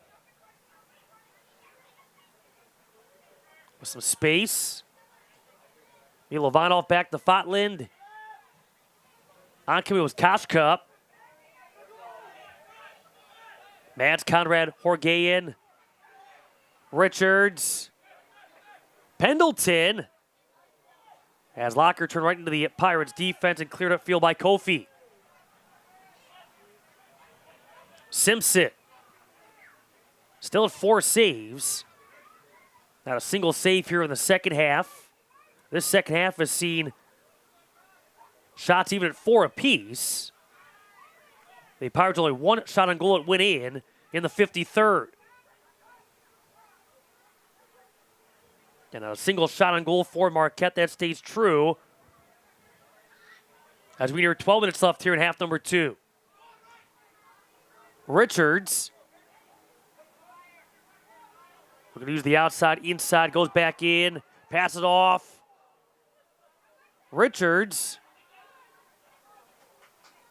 With some space. Milovanov back to Fotland. Oncoming was Kashka. Mads Conrad Horgayan. Richards. Pendleton. As Locker turned right into the Pirates defense and cleared up field by Kofi. Simpson. Still at 4 saves. Not a single save here in the second half. This second half has seen shots even at 4 apiece. The Pirates only 1 shot on goal that went in the 53rd. And a single shot on goal for Marquette. That stays true as we near 12 minutes left here in half number 2. Richards. We're going to use the outside, inside, goes back in, passes off. Richards.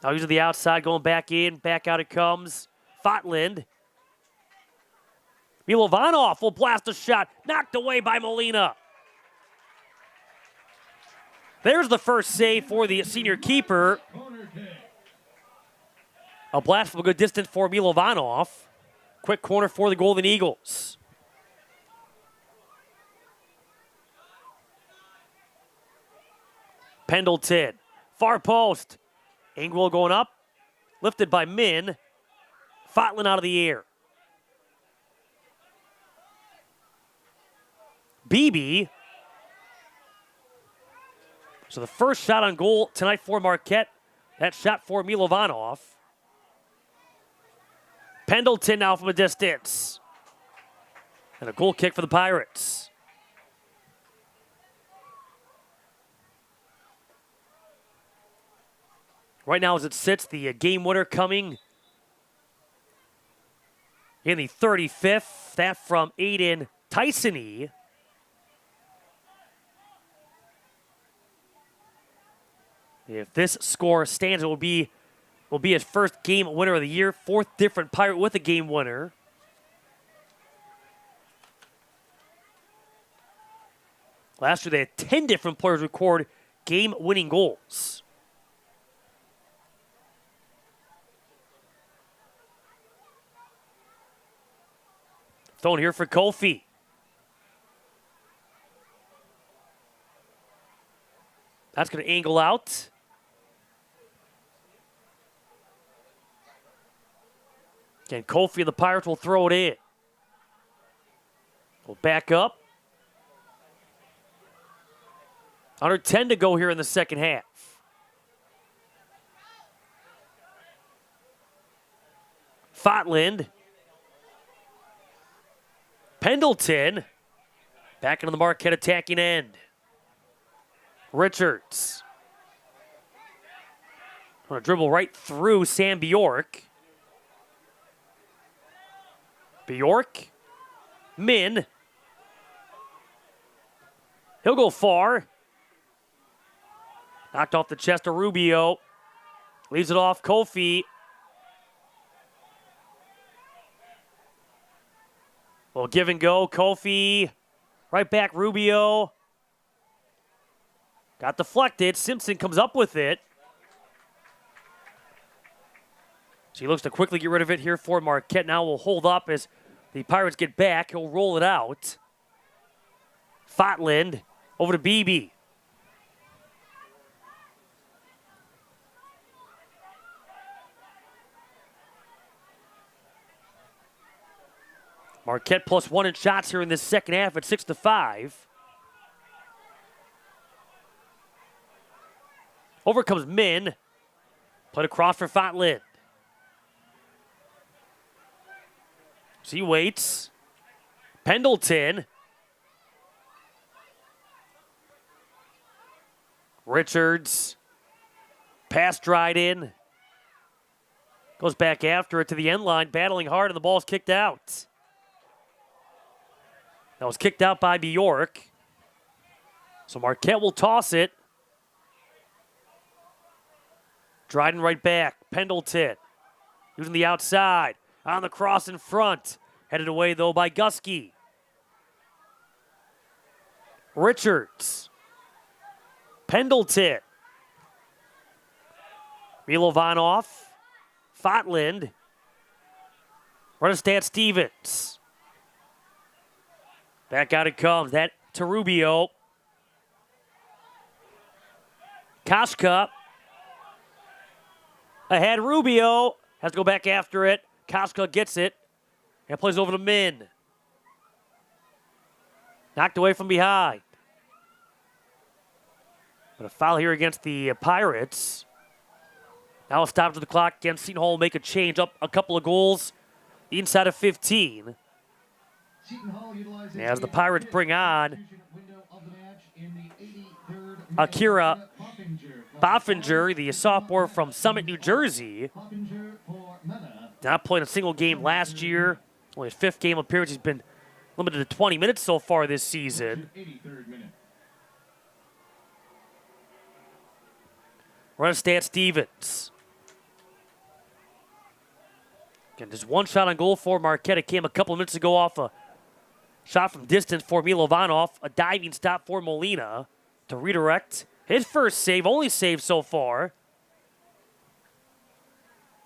Now using the outside, going back in, back out it comes. Fotland. Milovanov will blast a shot, knocked away by Molina. There's the first save for the senior keeper. A blast from a good distance for Milovanov. Quick corner for the Golden Eagles. Pendleton, far post. Engwell going up, lifted by Min. Fotland out of the air. Beebe. So the first shot on goal tonight for Marquette. That shot for Milovanov. Pendleton now from a distance. And a goal kick for the Pirates. Right now as it sits, the game winner coming in the 35th. That from Aiden Tysony. If this score stands, it will be his first game winner of the year. 4th different Pirate with a game winner. Last year they had 10 different players record game-winning goals. Thrown here for Kofi. That's going to angle out. Again, Kofi and the Pirates will throw it in. We'll back up. Under 10 to go here in the second half. Fotland. Pendleton. Back into the Marquette attacking end. Richards. Going to dribble right through Sam Bjork. Bjork. Min. He'll go far. Knocked off the chest of Rubio. Leaves it off Kofi. Little give and go. Kofi. Right back Rubio. Got deflected. Simpson comes up with it. So he looks to quickly get rid of it here for Marquette. Now will hold up as the Pirates get back. He'll roll it out. Fotland over to Beebe. Marquette +1 in shots here in this second half at 6-5. Over comes Min. Played across for Fotland. So he waits. Pendleton. Richards. Passed right in. Goes back after it to the end line, battling hard, and the ball's kicked out. That was kicked out by Bjork. So Marquette will toss it. Dryden right back. Pendleton using the outside. On the cross in front. Headed away, though, by Gusky. Richards. Pendleton. Milovanov. Fotland. Runestad Stevens. Back out it comes. That to Rubio. Koshka. Ahead Rubio. Has to go back after it. Koshka gets it. And plays over to Min. Knocked away from behind. But a foul here against the Pirates. Now a stop to the clock against Seton Hall. Make a change up a couple of goals inside of 15. As the Pirates bring on Akira Boffinger, the sophomore from Summit, New Jersey. Not playing a single game last year. Only his 5th game appearance. He's been limited to 20 minutes so far this season. Runestad Stevens. Again, just one shot on goal for Marquette. It came a couple of minutes ago off a shot from distance for Milovanov. A diving stop for Molina to redirect. His first save, only save so far.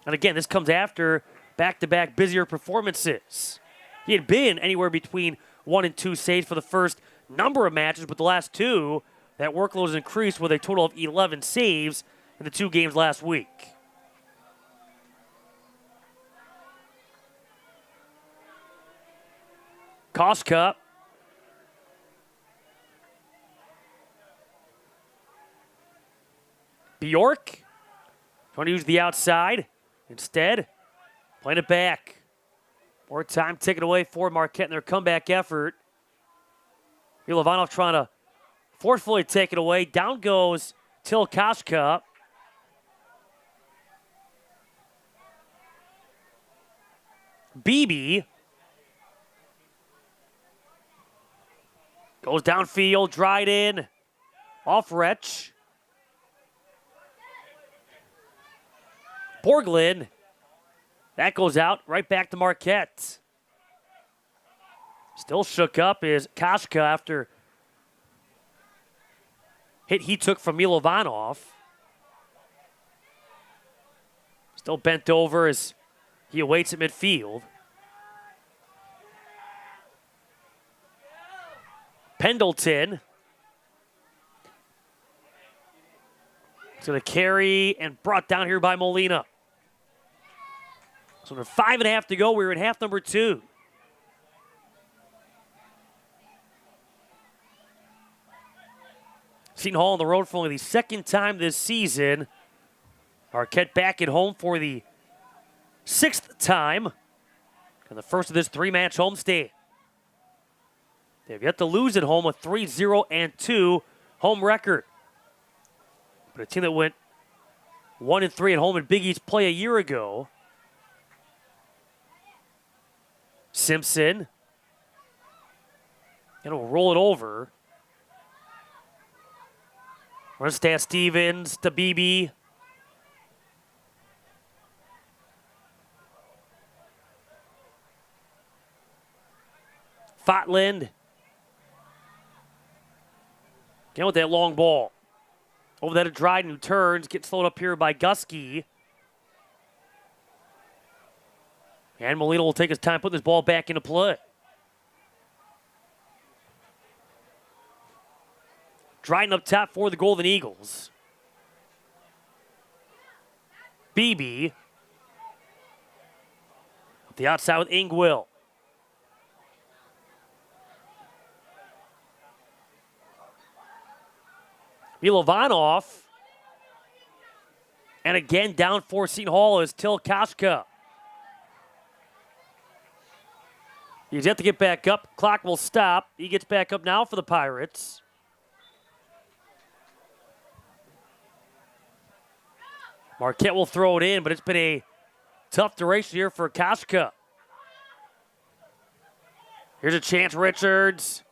And again, this comes after back-to-back busier performances. He had been anywhere between 1 and 2 saves for the first number of matches, but the last 2, that workload has increased with a total of 11 saves in the 2 games last week. Koshka. Bjork trying to use the outside. Instead, playing it back. More time taken away for Marquette in their comeback effort. Milovanov trying to forcefully take it away. Down goes Till Koshka. Beebe goes downfield, Dryden, off Retch. Borglin, that goes out, right back to Marquette. Still shook up is Koshka after hit he took from Milovanov. Still bent over as he awaits at midfield. Pendleton. It's going to carry and brought down here by Molina. So there's 5.5 to go. We're in half number 2. Seton Hall on the road for only the 2nd time this season. Marquette back at home for the 6th time. And the first of this 3-match homestand. They've yet to lose at home, a 3-0-2 home record. But a team that went 1-3 at home in Big East play a year ago. Simpson. And will roll it over. Runestad Stevens to Beebe. Fotland. Again with that long ball. Over that to Dryden, who turns, gets slowed up here by Gusky. And Molina will take his time putting this ball back into play. Dryden up top for the Golden Eagles. Beebe. Up the outside with Ingwill. Milovanov. And again down for Seton Hall is Till Koshka. He's yet to get back up. Clock will stop. He gets back up now for the Pirates. Marquette will throw it in, but it's been a tough duration here for Kashka. Here's a chance, Richards.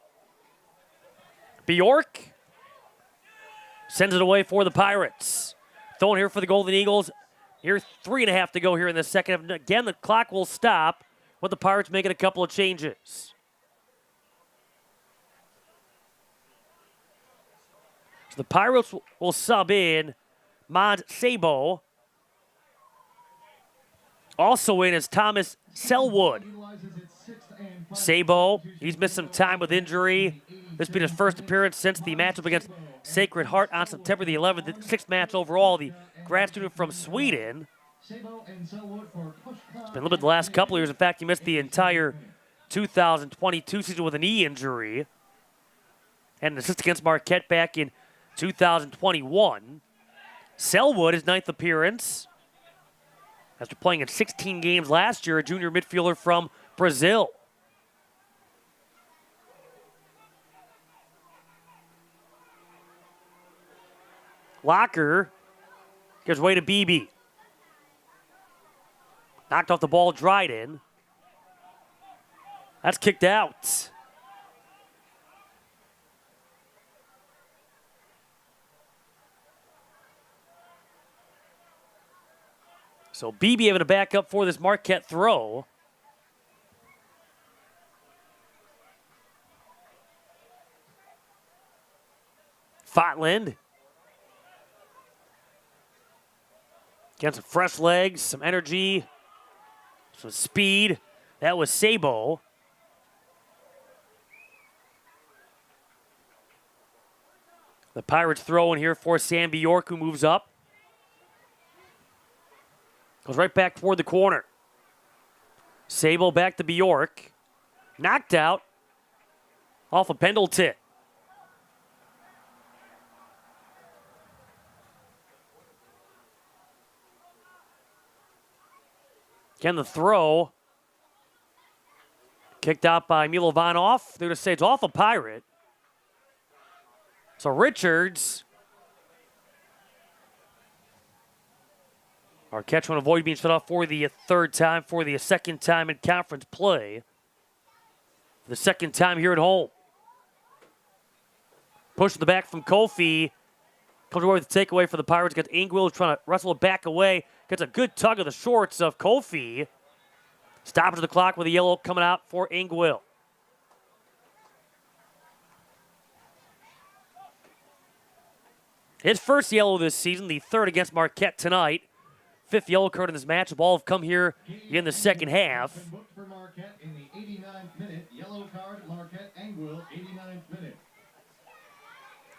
Bjork sends it away for the Pirates. Throwing here for the Golden Eagles. Here, 3.5 to go here in the second. Again, the clock will stop, with the Pirates making a couple of changes. So the Pirates will sub in Mod Sabo. Also in is Thomas Selwood. Sabo, he's missed some time with injury. This being his first appearance since the matchup against Sacred Heart on September the 11th. The sixth match overall, the grad student from Sweden. It's been a little bit the last couple of years. In fact, he missed the entire 2022 season with a knee injury. And an assist against Marquette back in 2021. Selwood, his 9th appearance. After playing in 16 games last year, a junior midfielder from Brazil. Locker gives way to Beebe. Knocked off the ball, Dryden. That's kicked out. So Beebe having to back up for this Marquette throw. Fotland. Getting some fresh legs, some energy, some speed. That was Sabo. The Pirates throw in here for Sam Bjork, who moves up. Goes right back toward the corner. Sabo back to Bjork. Knocked out off of Pendleton. Again, the throw. Kicked out by Milovanov. They're going to say it's off a Pirate. So Richards. Marquette trying to avoid being shut off for the third time, for the second time in conference play. For the second time here at home. Push to the back from Kofi. Comes away with the takeaway for the Pirates. Gets Ingwill trying to wrestle it back away. Gets a good tug of the shorts of Kofi. Stops the clock with a yellow coming out for Ingwill. His first yellow this season, the third against Marquette tonight. 5th yellow card in this matchup. All have come here in the second half. For Marquette in the 89th minute. Yellow card, Marquette Ingwill, 89th minute.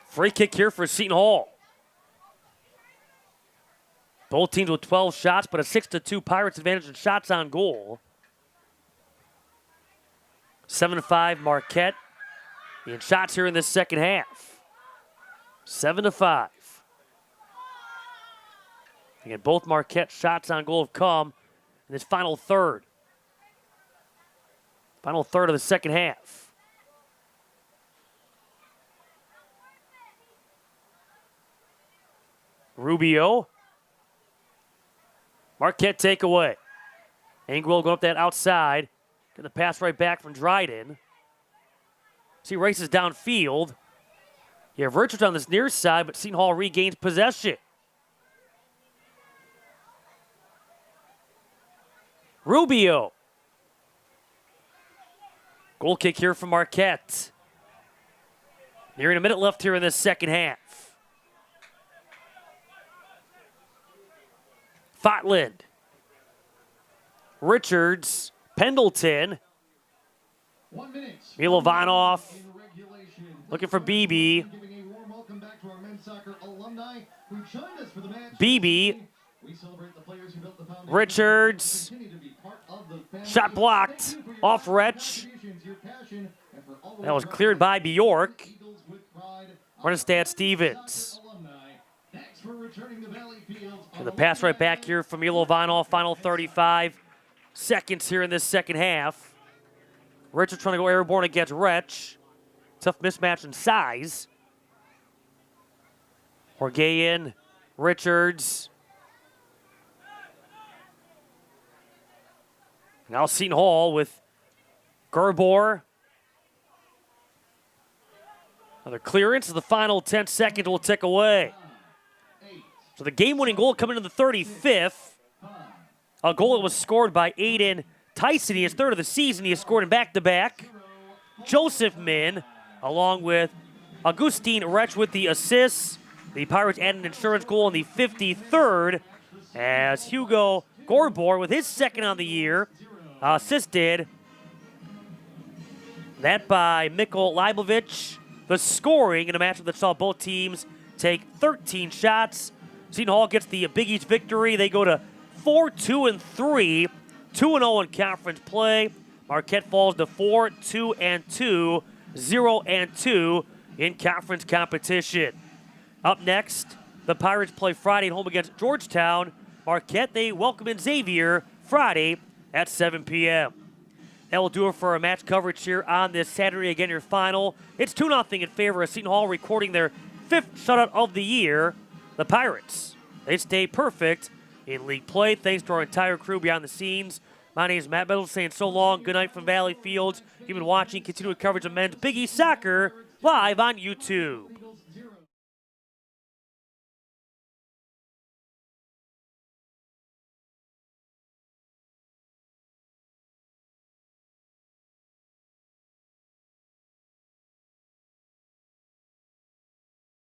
Free kick here for Seton Hall. Both teams with 12 shots, but a 6-2 Pirates advantage in shots on goal. 7-5 Marquette in shots here in this second half. 7-5. Again, both Marquette shots on goal have come in this final third. Final third of the second half. Rubio. Marquette takeaway. Ingwill going up that outside. Getting the pass right back from Dryden. See, races downfield. You have Richards on this near side, but Seton Hall regains possession. Rubio. Goal kick here from Marquette. Nearing a minute left here in this second half. Fotland. Richards. Pendleton. 1 minute. Milovanov. In regulation. Looking for Beebe. Giving a warm welcome back to our men's soccer alumni who joined us for the match. Beebe. We celebrate the players who built the foundation. Richards. Continue to be part of the family. Shot blocked off Retch. That was cleared by Bjork. Runestad Stevens. And the pass right back here from Milovanov. Final 35 seconds here in this second half. Richards trying to go airborne against Wretch. Tough mismatch in size. Horgayan, Richards. Now Seton Hall with Gerbor. Another clearance. The final 10 seconds will tick away. So the game-winning goal coming in the 35th. A goal that was scored by Aiden Tyson. He is third of the season. He has scored in back-to-back. Joseph Min, along with Augustine Wretch with the assists. The Pirates add an insurance goal in the 53rd as Hugo Gorbor with his second on the year assisted. That by Mikkel Leibovich. The scoring in a matchup that saw both teams take 13 shots. Seton Hall gets the Big East victory. They go to 4-2-3, 2-0 in conference play. Marquette falls to 4-2-2, 0-2 in conference competition. Up next, the Pirates play Friday at home against Georgetown. Marquette, they welcome in Xavier Friday at 7 p.m. That will do it for our match coverage here on this Saturday. Again, your final. It's 2-0 in favor of Seton Hall, recording their 5th shutout of the year. The Pirates, they stay perfect in league play. Thanks to our entire crew behind the scenes. My name is Matt Meadows saying so long. Good night from Valley Fields. You've been watching continuing coverage of men's Big East soccer live on YouTube.